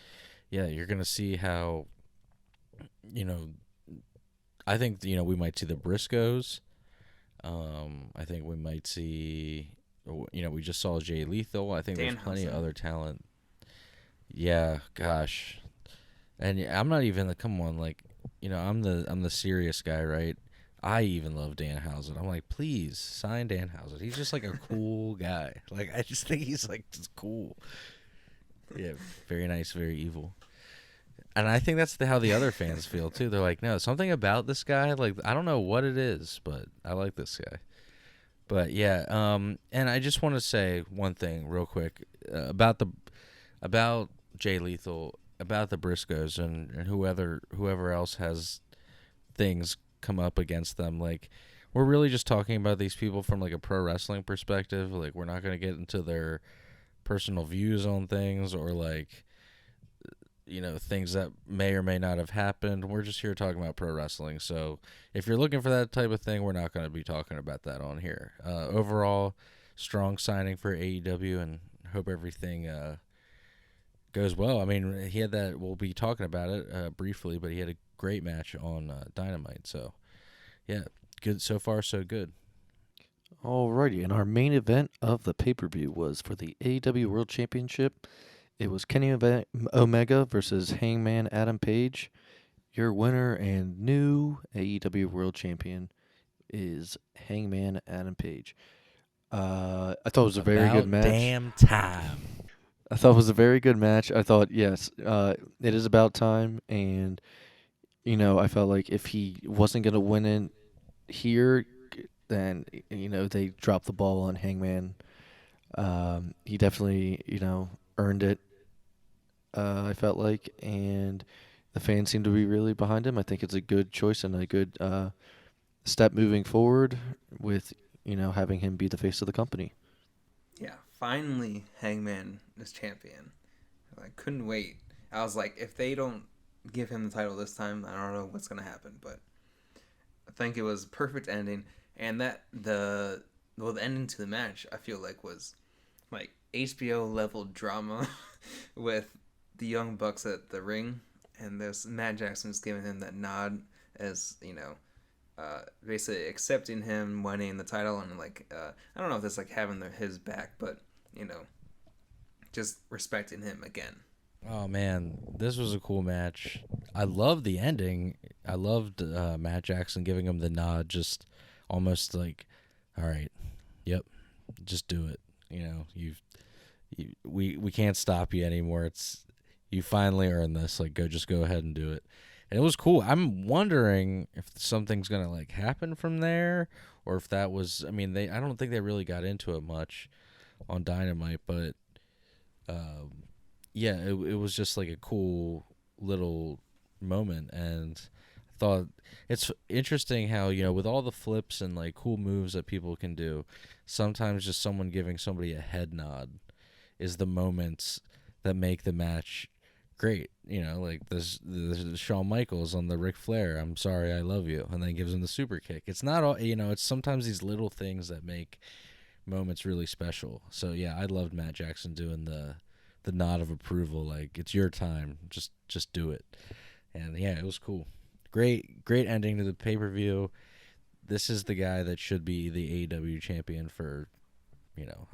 yeah, you're going to see how, I think, we might see the Briscoes. I think we might see, we just saw Jay Lethal. I think there's plenty of other talent. Yeah, gosh. And I'm not even come on, like, I'm the serious guy, right? I even love Danhausen. I'm like, please sign Danhausen. He's just like a cool guy. Like, I just think he's like just cool. Yeah, very nice, very evil. And I think that's how the other fans feel, too. They're like, no, something about this guy, like, I don't know what it is, but I like this guy. But, yeah, and I just want to say one thing real quick about Jay Lethal, about the Briscoes and whoever else has things come up against them. Like, we're really just talking about these people from, like, a pro wrestling perspective. Like, we're not going to get into their personal views on things or, like, things that may or may not have happened. We're just here talking about pro wrestling. So if you're looking for that type of thing, we're not going to be talking about that on here. Overall, strong signing for AEW, and hope everything goes well. I mean, he had that, we'll be talking about it briefly, but he had a great match on Dynamite. So, yeah, good. So far, so good. Alrighty, and our main event of the pay-per-view was for the AEW World Championship. It was Kenny Omega versus Hangman Adam Page. Your winner and new AEW World Champion is Hangman Adam Page. I thought it was a very good match. Damn time. I thought it was a very good match. I thought, yes, it is about time. And, I felt like if he wasn't going to win it here, then, they dropped the ball on Hangman. He definitely, earned it. I felt like, and the fans seem to be really behind him. I think it's a good choice and a good step moving forward with, having him be the face of the company. Yeah, finally Hangman is champion. I couldn't wait. I was like, if they don't give him the title this time, I don't know what's going to happen, but I think it was a perfect ending. And that the ending to the match, I feel like, was like HBO level drama with the Young Bucks at the ring, and this Matt Jackson's giving him that nod as, basically accepting him winning the title, and like, I don't know if that's like having his back, but, just respecting him again. Oh, man, this was a cool match. I loved the ending. I loved Matt Jackson giving him the nod, just almost like, all right, yep, just do it. We can't stop you anymore. You finally earned this. Like, just go ahead and do it. And it was cool. I'm wondering if something's gonna like happen from there, or if that was. I mean, I don't think they really got into it much on Dynamite, but yeah, it was just like a cool little moment, and I thought it's interesting how, with all the flips and like cool moves that people can do, sometimes just someone giving somebody a head nod is the moments that make the match great. Like this Shawn Michaels on the Ric Flair, "I'm sorry, I love you," and then gives him the super kick. It's not all, it's sometimes these little things that make moments really special. So yeah, I loved Matt Jackson doing the nod of approval, like, it's your time, just do it. And yeah, it was cool. Great ending to the pay-per-view. This is the guy that should be the AEW champion for,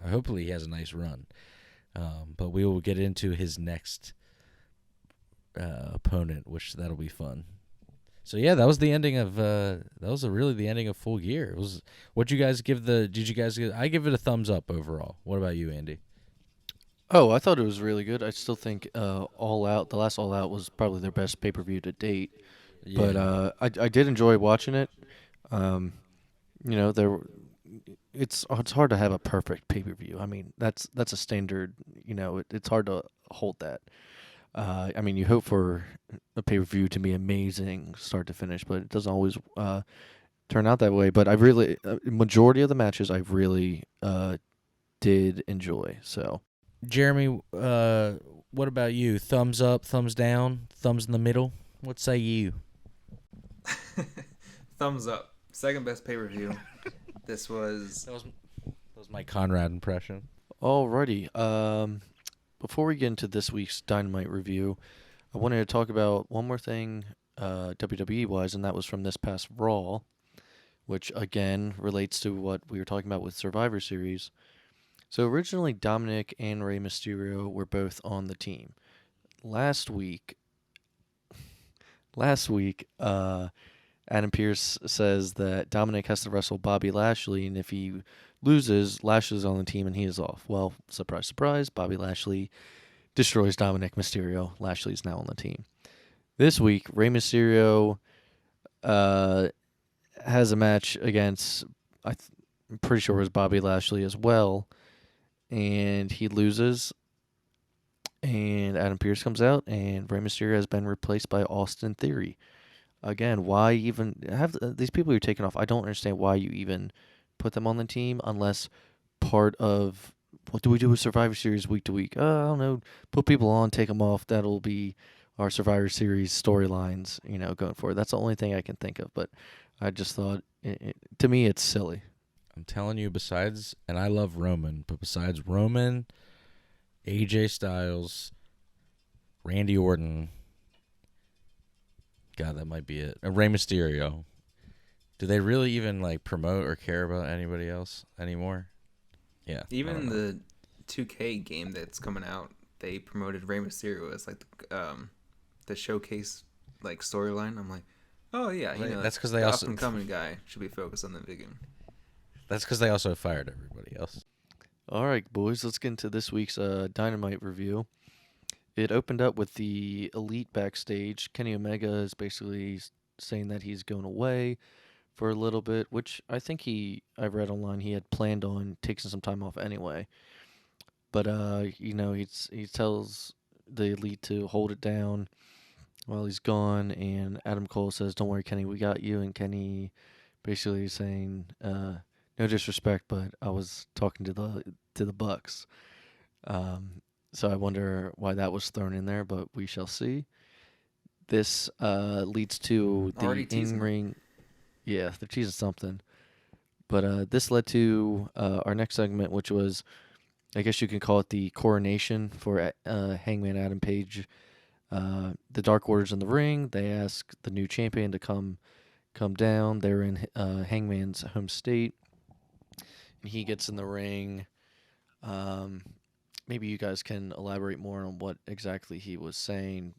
hopefully he has a nice run. But we will get into his next opponent, which that'll be fun. So yeah, that was the ending of really the ending of Full Gear. It was. What you guys give the? Did you guys give? I give it a thumbs up overall. What about you, Andy? Oh, I thought it was really good. I still think All Out, the last All Out, was probably their best pay-per-view to date. Yeah. But I did enjoy watching it. There it's hard to have a perfect pay-per-view. I mean, that's a standard. It's hard to hold that. I mean, you hope for a pay-per-view to be amazing start to finish, but it doesn't always turn out that way. But I really, majority of the matches I really did enjoy. So, Jeremy, what about you? Thumbs up, thumbs down, thumbs in the middle? What say you? Thumbs up. Second best pay-per-view. This was... That was my Conrad impression. alrighty. Before we get into this week's Dynamite review, I wanted to talk about one more thing WWE-wise, and that was from this past Raw, which, again, relates to what we were talking about with Survivor Series. So originally, Dominic and Rey Mysterio were both on the team. Last week, Adam Pearce says that Dominic has to wrestle Bobby Lashley, and if he loses, Lashley's on the team and he is off. Well, surprise, surprise, Bobby Lashley destroys Dominic Mysterio. Lashley's now on the team. This week, Rey Mysterio has a match against, I'm pretty sure it was Bobby Lashley as well, and he loses, and Adam Pearce comes out, and Rey Mysterio has been replaced by Austin Theory. Again, why even have these people you're taking off? I don't understand why you even put them on the team unless part of what do we do with Survivor Series week to week? I don't know. Put people on, take them off. That'll be our Survivor Series storylines, going forward. That's the only thing I can think of. But I just thought, to me, it's silly. I'm telling you, and I love Roman, but besides Roman, AJ Styles, Randy Orton, God, that might be it. Rey Mysterio. Do they really even promote or care about anybody else anymore? Yeah. Even in the 2K game that's coming out, they promoted Rey Mysterio as the showcase storyline. I'm like, oh yeah, that's because they the also up and coming guy should be focused on the big one. That's because they also fired everybody else. All right, boys, let's get into this week's Dynamite review. It opened up with the Elite backstage. Kenny Omega is basically saying that he's going away for a little bit, which I think I read online he had planned on taking some time off anyway. But he tells the Elite to hold it down while he's gone, and Adam Cole says, "Don't worry, Kenny, we got you." And Kenny basically is saying, "No disrespect, but I was talking to the Bucks." So I wonder why that was thrown in there, but we shall see. This leads to the in-ring. Yeah, they're teasing something. But this led to our next segment, which was, I guess you can call it the coronation for Hangman Adam Page. The Dark Order's in the ring. They ask the new champion to come down. They're in Hangman's home state. And he gets in the ring. Maybe you guys can elaborate more on what exactly he was saying.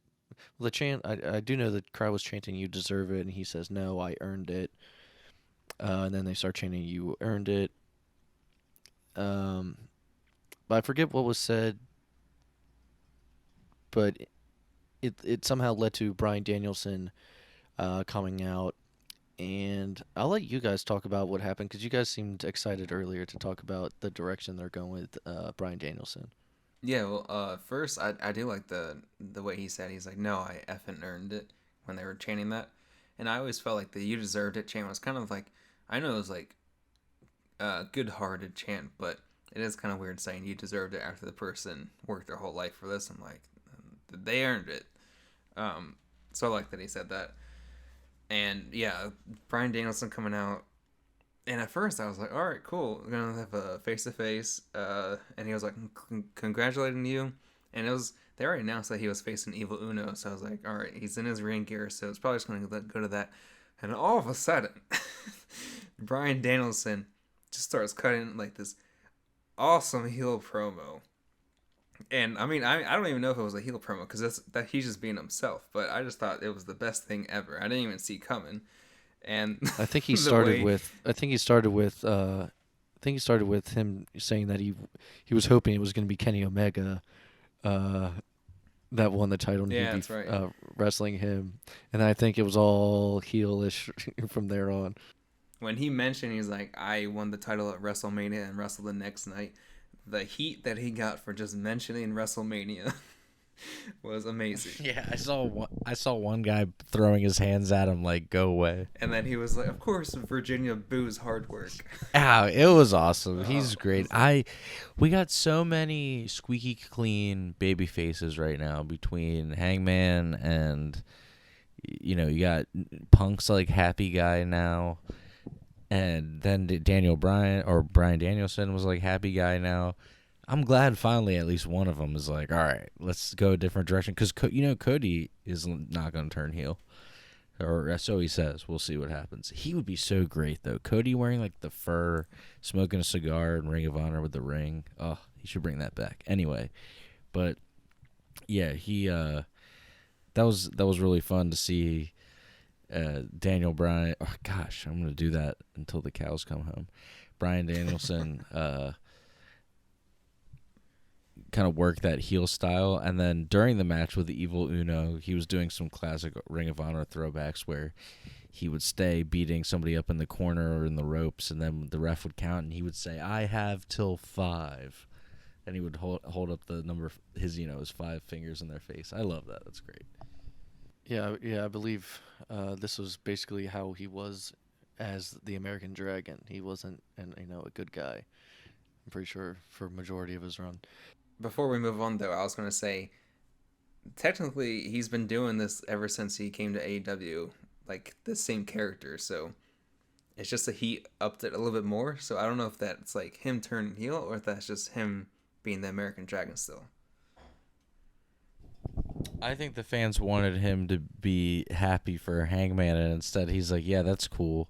Well, the chant, I do know the crowd was chanting, "You deserve it," and he says, "No, I earned it." And then they start chanting, "You earned it." But I forget what was said. But it somehow led to Bryan Danielson coming out. And I'll let you guys talk about what happened, because you guys seemed excited earlier to talk about the direction they're going with Bryan Danielson. Yeah, well, first I do like the way he said he's like, no, I effing earned it when they were chanting that, and I always felt like the "you deserved it" chant was kind of like, I know it was like a good-hearted chant, but it is kind of weird saying you deserved it after the person worked their whole life for this. I'm like, they earned it. So I like that he said that, and yeah, Brian Danielson coming out. And at first, I was like, "All right, cool. We're gonna have a face to face." And he was like, "Congratulating you." And it was they already announced that he was facing Evil Uno, so I was like, "All right, he's in his ring gear, so it's probably just gonna go to that." And all of a sudden, Brian Danielson just starts cutting like this awesome heel promo. And I mean, I don't even know if it was a heel promo because that he's just being himself. But I just thought it was the best thing ever. I didn't even see coming. And I think he the started way- with. I think he started with. I think he started with him saying that he was hoping it was going to be Kenny Omega, that won the title, and Yeah, he'd that's be right. wrestling him. And I think it was all heelish from there on. when he mentioned he's like, I won the title at WrestleMania and wrestled the next night, the heat that he got for just mentioning WrestleMania was amazing. Yeah, I saw one guy throwing his hands at him like, "Go away." And then he was like, of course, Virginia boos hard work. Ow, it was awesome. Oh, He's it great. was We got so many squeaky clean baby faces right now between Hangman and you got Punk's like happy guy now, and then Daniel Bryan or Brian Danielson was like happy guy now. I'm glad finally at least one of them is like, all right, let's go a different direction because Cody is not going to turn heel. Or so he says. We'll see what happens. He would be so great though. Cody wearing like the fur, smoking a cigar in Ring of Honor with the ring. Oh, he should bring that back. Anyway, but yeah, he that was really fun to see Daniel Bryan. Oh gosh, I'm gonna do that until the cows come home. Brian Danielson kind of work that heel style, and then during the match with the Evil Uno, he was doing some classic Ring of Honor throwbacks where he would stay beating somebody up in the corner or in the ropes, and then the ref would count, and he would say, "I have till 5," and he would hold up the number his 5 fingers in their face. I love that. That's great. Yeah, I believe this was basically how he was as the American Dragon. He wasn't a good guy. I'm pretty sure for majority of his run. Before we move on, though, I was going to say, technically, he's been doing this ever since he came to AEW, like the same character. So it's just that he upped it a little bit more. So I don't know if that's like him turning heel or if that's just him being the American Dragon still. I think the fans wanted him to be happy for Hangman, and instead he's like, "Yeah, that's cool,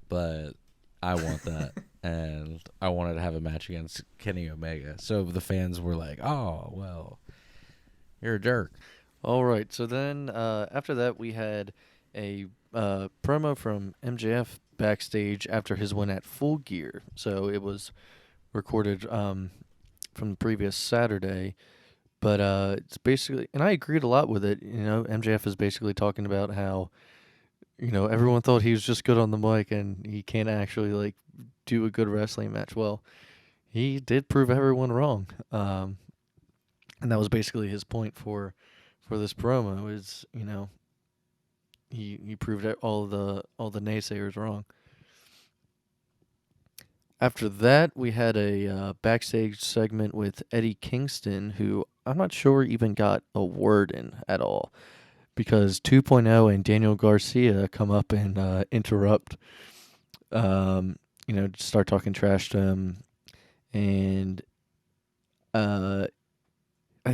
but I want that." And I wanted to have a match against Kenny Omega. So the fans were like, "Oh, well, you're a jerk." All right. So then after that, we had a promo from MJF backstage after his win at Full Gear. So it was recorded from the previous Saturday. But it's basically, and I agreed a lot with it. MJF is basically talking about how, everyone thought he was just good on the mic and he can't actually like do a good wrestling match. Well, he did prove everyone wrong. And that was basically his point for this promo is, he proved all the naysayers wrong. After that, we had a backstage segment with Eddie Kingston, who I'm not sure even got a word in at all, because 2.0 and Daniel Garcia come up and interrupt, start talking trash to him, and I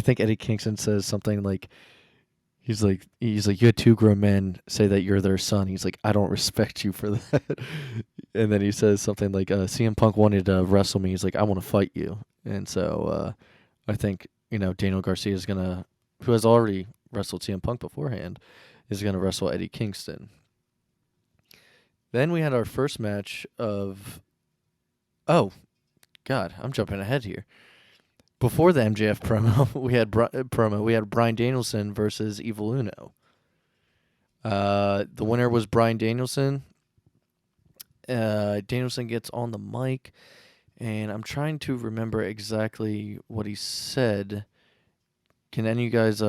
think Eddie Kingston says something like, He's like, you had 2 grown men say that you're their son. He's like, I don't respect you for that. And then he says something like, CM Punk wanted to wrestle me. He's like, I want to fight you. And so I think, Daniel Garcia is going to, who has already wrestled CM Punk beforehand, is going to wrestle Eddie Kingston. Then we had our first match of, oh, God, I'm jumping ahead here. Before the MJF promo, we had Bryan Danielson versus Evil Uno. The winner was Bryan Danielson. Danielson gets on the mic, And I'm trying to remember exactly what he said. Can any of you guys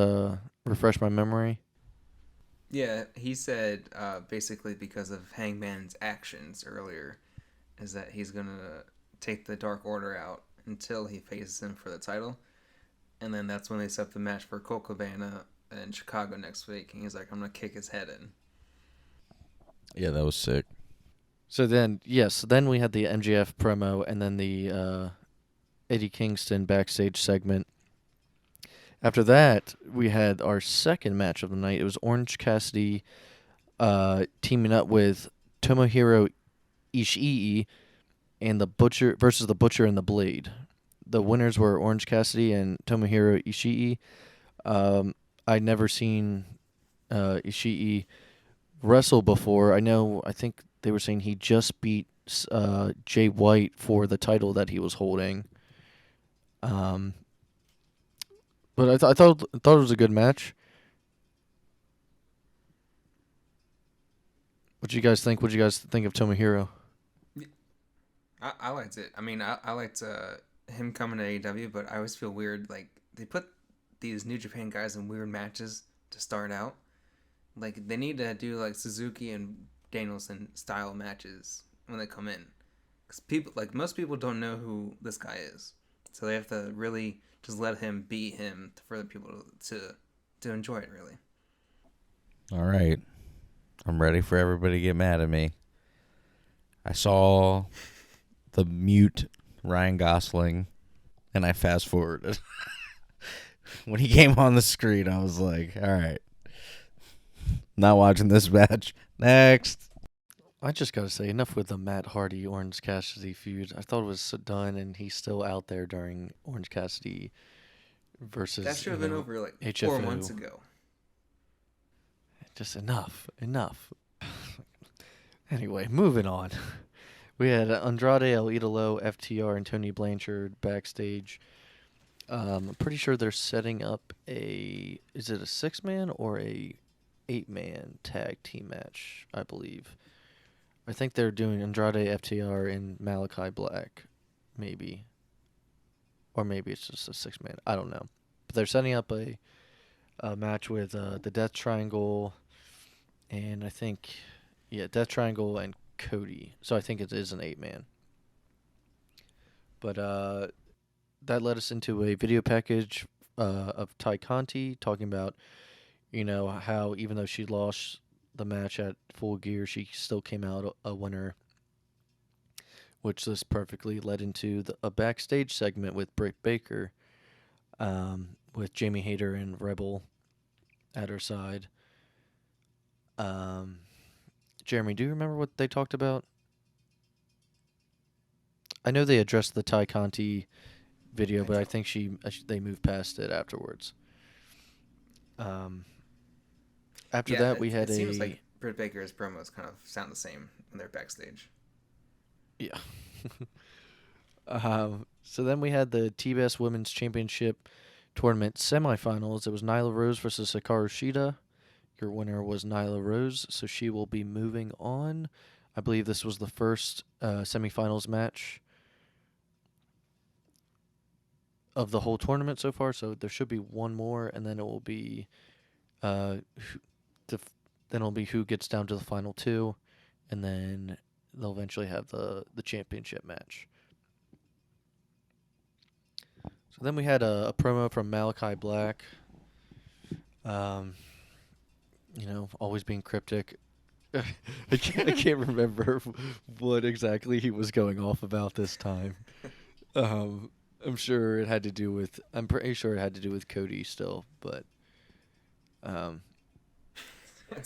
refresh my memory? Yeah, he said basically because of Hangman's actions earlier, is that he's gonna take the Dark Order out until he faces him for the title, and then that's when they set up the match for Colt Cabana in Chicago next week. And he's like, "I'm gonna kick his head in." Yeah, that was sick. So then, yes, then we had the MJF promo and then the Eddie Kingston backstage segment. After that, we had our second match of the night. It was Orange Cassidy teaming up with Tomohiro Ishii and the Butcher versus the Butcher and the Blade. The winners were Orange Cassidy and Tomohiro Ishii. I'd never seen Ishii wrestle before. I think they were saying he just beat Jay White for the title that he was holding. But I thought it was a good match. What you guys think? What you guys think of Tomohiro? I liked it. I mean, I liked him coming to AEW, but I always feel weird. Like, they put these New Japan guys in weird matches to start out. Like, they need to do, like, Suzuki and Danielson style matches when they come in. Because most people don't know who this guy is. So they have to really just let him be him for the people to enjoy it, really. All right. I'm ready for everybody to get mad at me. I saw the mute Ryan Gosling, and I fast forwarded. When he came on the screen, I was like, all right. Not watching this match. Next. I just gotta say, enough with the Matt Hardy Orange Cassidy feud. I thought it was done, and he's still out there during Orange Cassidy versus. That should have been over like HFO. 4 months ago. Just enough. Anyway, moving on. We had Andrade El Idolo, FTR, and Tony Blanchard backstage. I'm pretty sure they're setting up is it a 6-man or a 8-man tag team match, I believe. I think they're doing Andrade, FTR, and Malachi Black, maybe. Or maybe it's just a 6-man. I don't know. But they're setting up a match with the Death Triangle and I think, Death Triangle and Cody. So I think it is an 8-man. But that led us into a video package of Ty Conti talking about, how even though she lost the match at Full Gear, she still came out a winner, which this perfectly led into a backstage segment with Britt Baker, with Jamie Hayter and Rebel at her side. Jeremy, do you remember what they talked about? I know they addressed the Ty Conti video, but I think they moved past it afterwards. After that, we had it seems like Britt Baker's promos kind of sound the same when they're backstage. Yeah. So then we had the TBS Women's Championship Tournament semifinals. It was Nyla Rose versus Hikaru Shida. Your winner was Nyla Rose, so she will be moving on. I believe this was the first semifinals match of the whole tournament so far, so there should be one more, and then it will be who gets down to the final two, and then they'll eventually have the championship match. So then we had a promo from Malachi Black. Always being cryptic. I can't remember what exactly he was going off about this time. I'm pretty sure it had to do with Cody still, but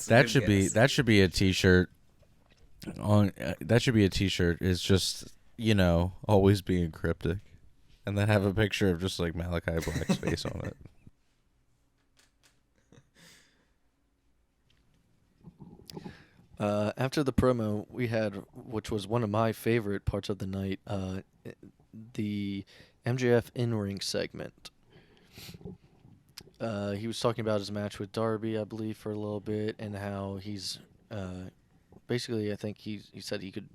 that should be a t-shirt on that should be a t-shirt. It's just, always being cryptic, and then have a picture of just like Malachi Black's face on it. After the promo, we had, which was one of my favorite parts of the night, the MJF in-ring segment. He was talking about his match with Darby, I believe, for a little bit, and how he's basically, I think he said he could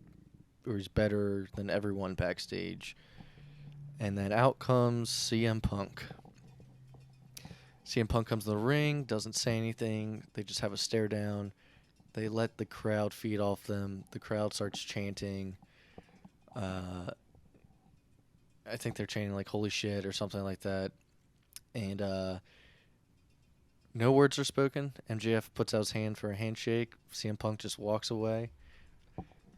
or he's better than everyone backstage. And then out comes CM Punk. CM Punk comes in the ring, doesn't say anything. They just have a stare down. They let the crowd feed off them. The crowd starts chanting. I think they're chanting like "Holy shit" or something like that. And no words are spoken. MJF puts out his hand for a handshake. CM Punk just walks away.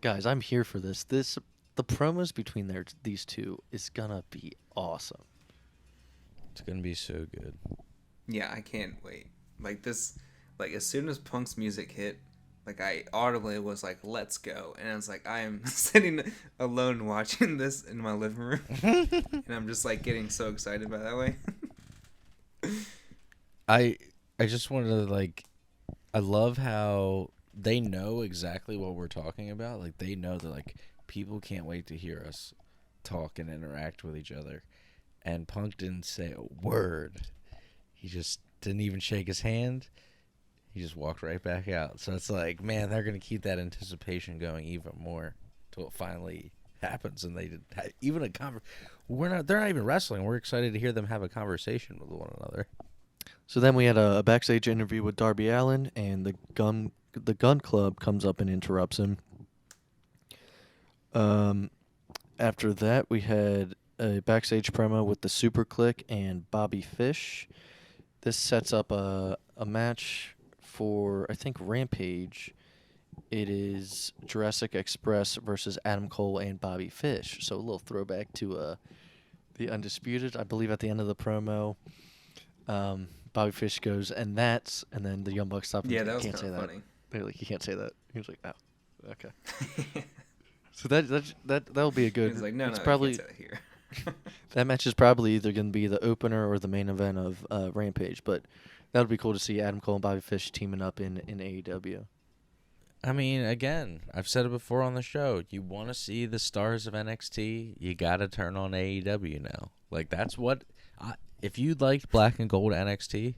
Guys, I'm here for this. The promos between these two is gonna be awesome. It's gonna be so good. Yeah, I can't wait. Like this, like as soon as Punk's music hit, like I audibly was like, "Let's go!" And I was like, I am sitting alone watching this in my living room, and I'm just like getting so excited by that way. I just wanted to like, I love how they know exactly what we're talking about. Like they know that like people can't wait to hear us talk and interact with each other. And Punk didn't say a word. He just didn't even shake his hand. He just walked right back out. So it's like, man, they're gonna keep that anticipation going even more till it finally happens. And they did even a they're not even wrestling. We're excited to hear them have a conversation with one another. So then we had a backstage interview with Darby Allin, and the Gun Club comes up and interrupts him. After that, we had a backstage promo with the Super Click and Bobby Fish. This sets up a match for, I think, Rampage. It is Jurassic Express versus Adam Cole and Bobby Fish. So a little throwback to the Undisputed. I believe at the end of the promo, Bobby Fish goes, and then the Young Bucks stop him. Yeah, that was can't say kind of that. funny. They're like, you can't say that. He was like, oh, okay. So that'll be a good. He's like, no, it's no, probably, I can't say that here. that match is probably either going to be the opener or the main event of Rampage, but that would be cool to see Adam Cole and Bobby Fish teaming up in AEW. I mean, again, I've said it before on the show. You want to see the stars of NXT, you got to turn on AEW now. Like, that's what... if you liked Black and Gold NXT,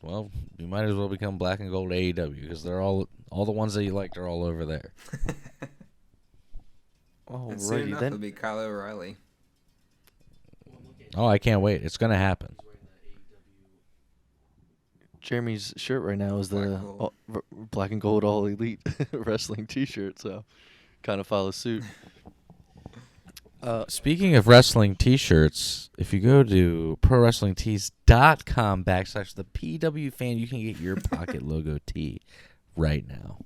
well, you might as well become Black and Gold AEW, because they're all the ones that you liked are all over there. And soon Alrighty, enough, then. it'll be Kyle O'Reilly. Oh, I can't wait. It's going to happen. Jeremy's shirt right now is Black the and Gold. Black and Gold All Elite Wrestling T-shirt, so kind of follows suit. Speaking of wrestling T-shirts, if you go to ProWrestlingTees.com/the PW fan, you can get your pocket logo tee right now.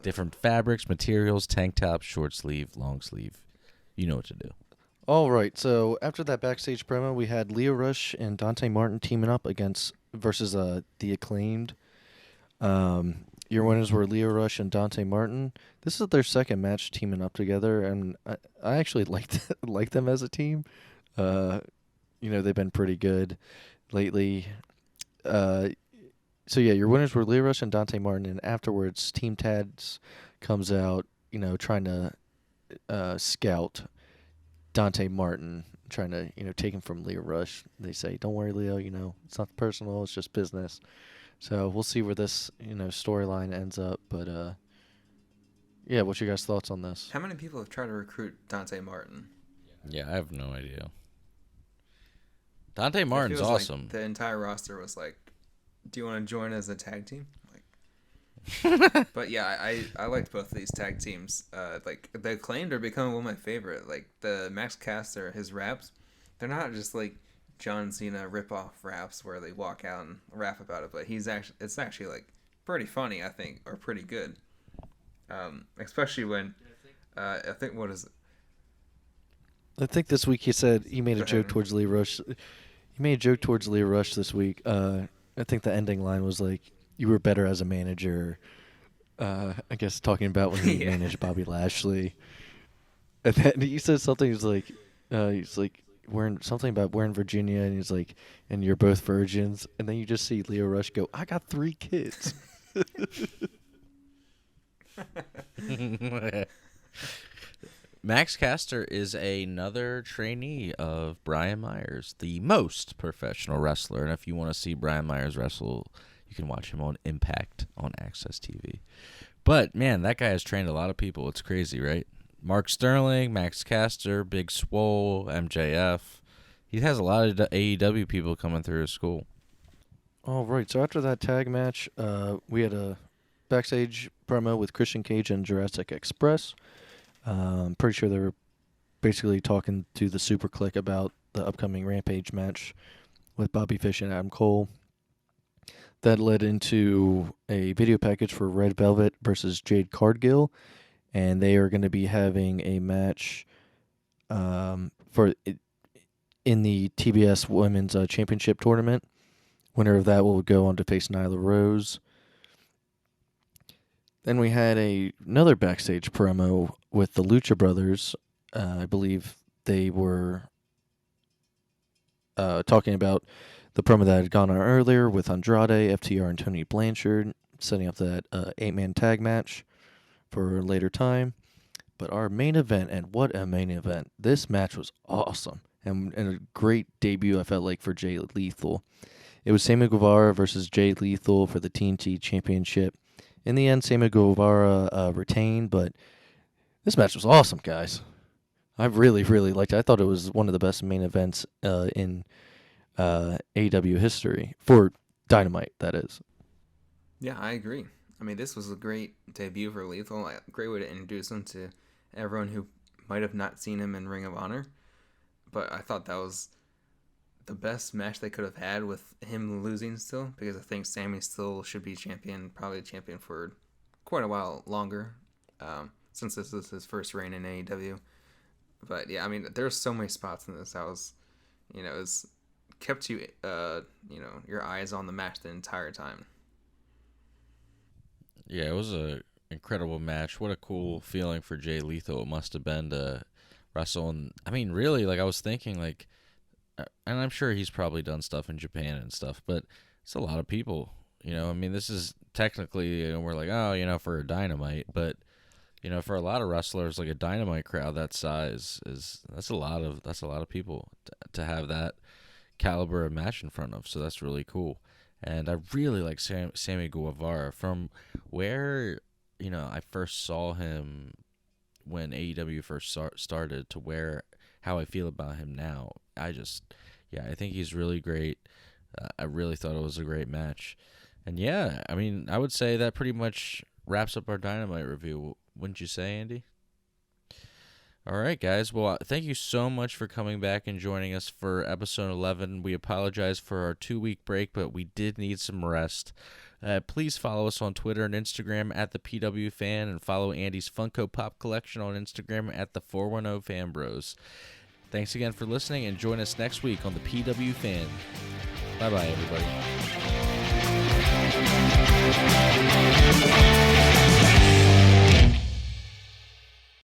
Different fabrics, materials, tank top, short sleeve, long sleeve. You know what to do. All right, so after that backstage promo, we had Leo Rush and Dante Martin teaming up versus the Acclaimed. Your winners were Leo Rush and Dante Martin. This is their second match teaming up together, and I actually like them as a team. They've been pretty good lately. So yeah, your winners were Leo Rush and Dante Martin, and afterwards, Team Tads comes out, trying to scout Dante Martin, trying to take him from Leo Rush. They say, "Don't worry, Leo. It's not personal. It's just business." So we'll see where this storyline ends up. But yeah, what's your guys' thoughts on this? How many people have tried to recruit Dante Martin? Yeah, I have no idea. Dante It Martin's feels like awesome. the entire roster was like, "Do you want to join as a tag team?" Like, but yeah, I liked both of these tag teams. Like the Acclaimed are becoming one of my favorite. Like the Max Caster, his raps, they're not just like John Cena rip-off raps where they walk out and rap about it, but it's actually like pretty funny, I think, or pretty good. Especially when I think what is it? I think this week he said he made a Go joke ahead. towards Leo Rush. He made a joke towards Leo Rush this week. I think the ending line was like, "You were better as a manager." I guess talking about when he Yeah. managed Bobby Lashley. And then he said something. He's like wearing something about wearing Virginia, and he's like, "And you're both virgins." And then you just see Leo Rush go, "I got 3 kids." Max Caster is another trainee of Brian Myers, the most professional wrestler. And if you want to see Brian Myers wrestle, you can watch him on Impact on Access TV. But man, that guy has trained a lot of people. It's crazy, right? Mark Sterling, Max Caster, Big Swole, MJF. He has a lot of AEW people coming through his school. All right. So after that tag match, we had a backstage promo with Christian Cage and Jurassic Express. Pretty sure they were basically talking to the Super Click about the upcoming Rampage match with Bobby Fish and Adam Cole. That led into a video package for Red Velvet versus Jade Cargill, and they are going to be having a match in the TBS Women's Championship tournament. Winner of that will go on to face Nyla Rose. Then we had another backstage promo with the Lucha Brothers. I believe they were talking about the promo that had gone on earlier with Andrade, FTR, and Tony Blanchard, setting up that 8-man tag match for a later time. But our main event, and what a main event. This match was awesome and a great debut, I felt like, for Jay Lethal. It was Sammy Guevara versus Jay Lethal for the TNT Championship. In the end, Sammy Guevara retained, but this match was awesome, guys. I really, really liked it. I thought it was one of the best main events in AEW history, for Dynamite, that is. Yeah, I agree. I mean, this was a great debut for Lethal. A great way to introduce him to everyone who might have not seen him in Ring of Honor. But I thought that was the best match they could have had with him losing still, because I think Sammy still should be champion, probably champion for quite a while longer, since this is his first reign in AEW. But yeah, I mean, there's so many spots in this. It's kept you, your eyes on the match the entire time. Yeah, it was a incredible match. What a cool feeling for Jay Lethal it must have been to wrestle. And I mean, really, like I was thinking, like, and I'm sure he's probably done stuff in Japan and stuff, but it's a lot of people. I mean, this is technically, we're like, oh, for a Dynamite, but for a lot of wrestlers, like a Dynamite crowd that size that's a lot of people to have that caliber of match in front of. So that's really cool. And I really like Sammy Guevara. From where I first saw him when AEW first started to how I feel about him now, I think he's really great. I really thought it was a great match. And yeah, I mean, I would say that pretty much wraps up our Dynamite review. Wouldn't you say, Andy? All right, guys. Well, thank you so much for coming back and joining us for episode 11. We apologize for our 2-week break, but we did need some rest. Please follow us on Twitter and Instagram at the PW Fan, and follow Andy's Funko Pop collection on Instagram at the 410 Fan Bros. Thanks again for listening, and join us next week on the PW Fan. Bye-bye, everybody.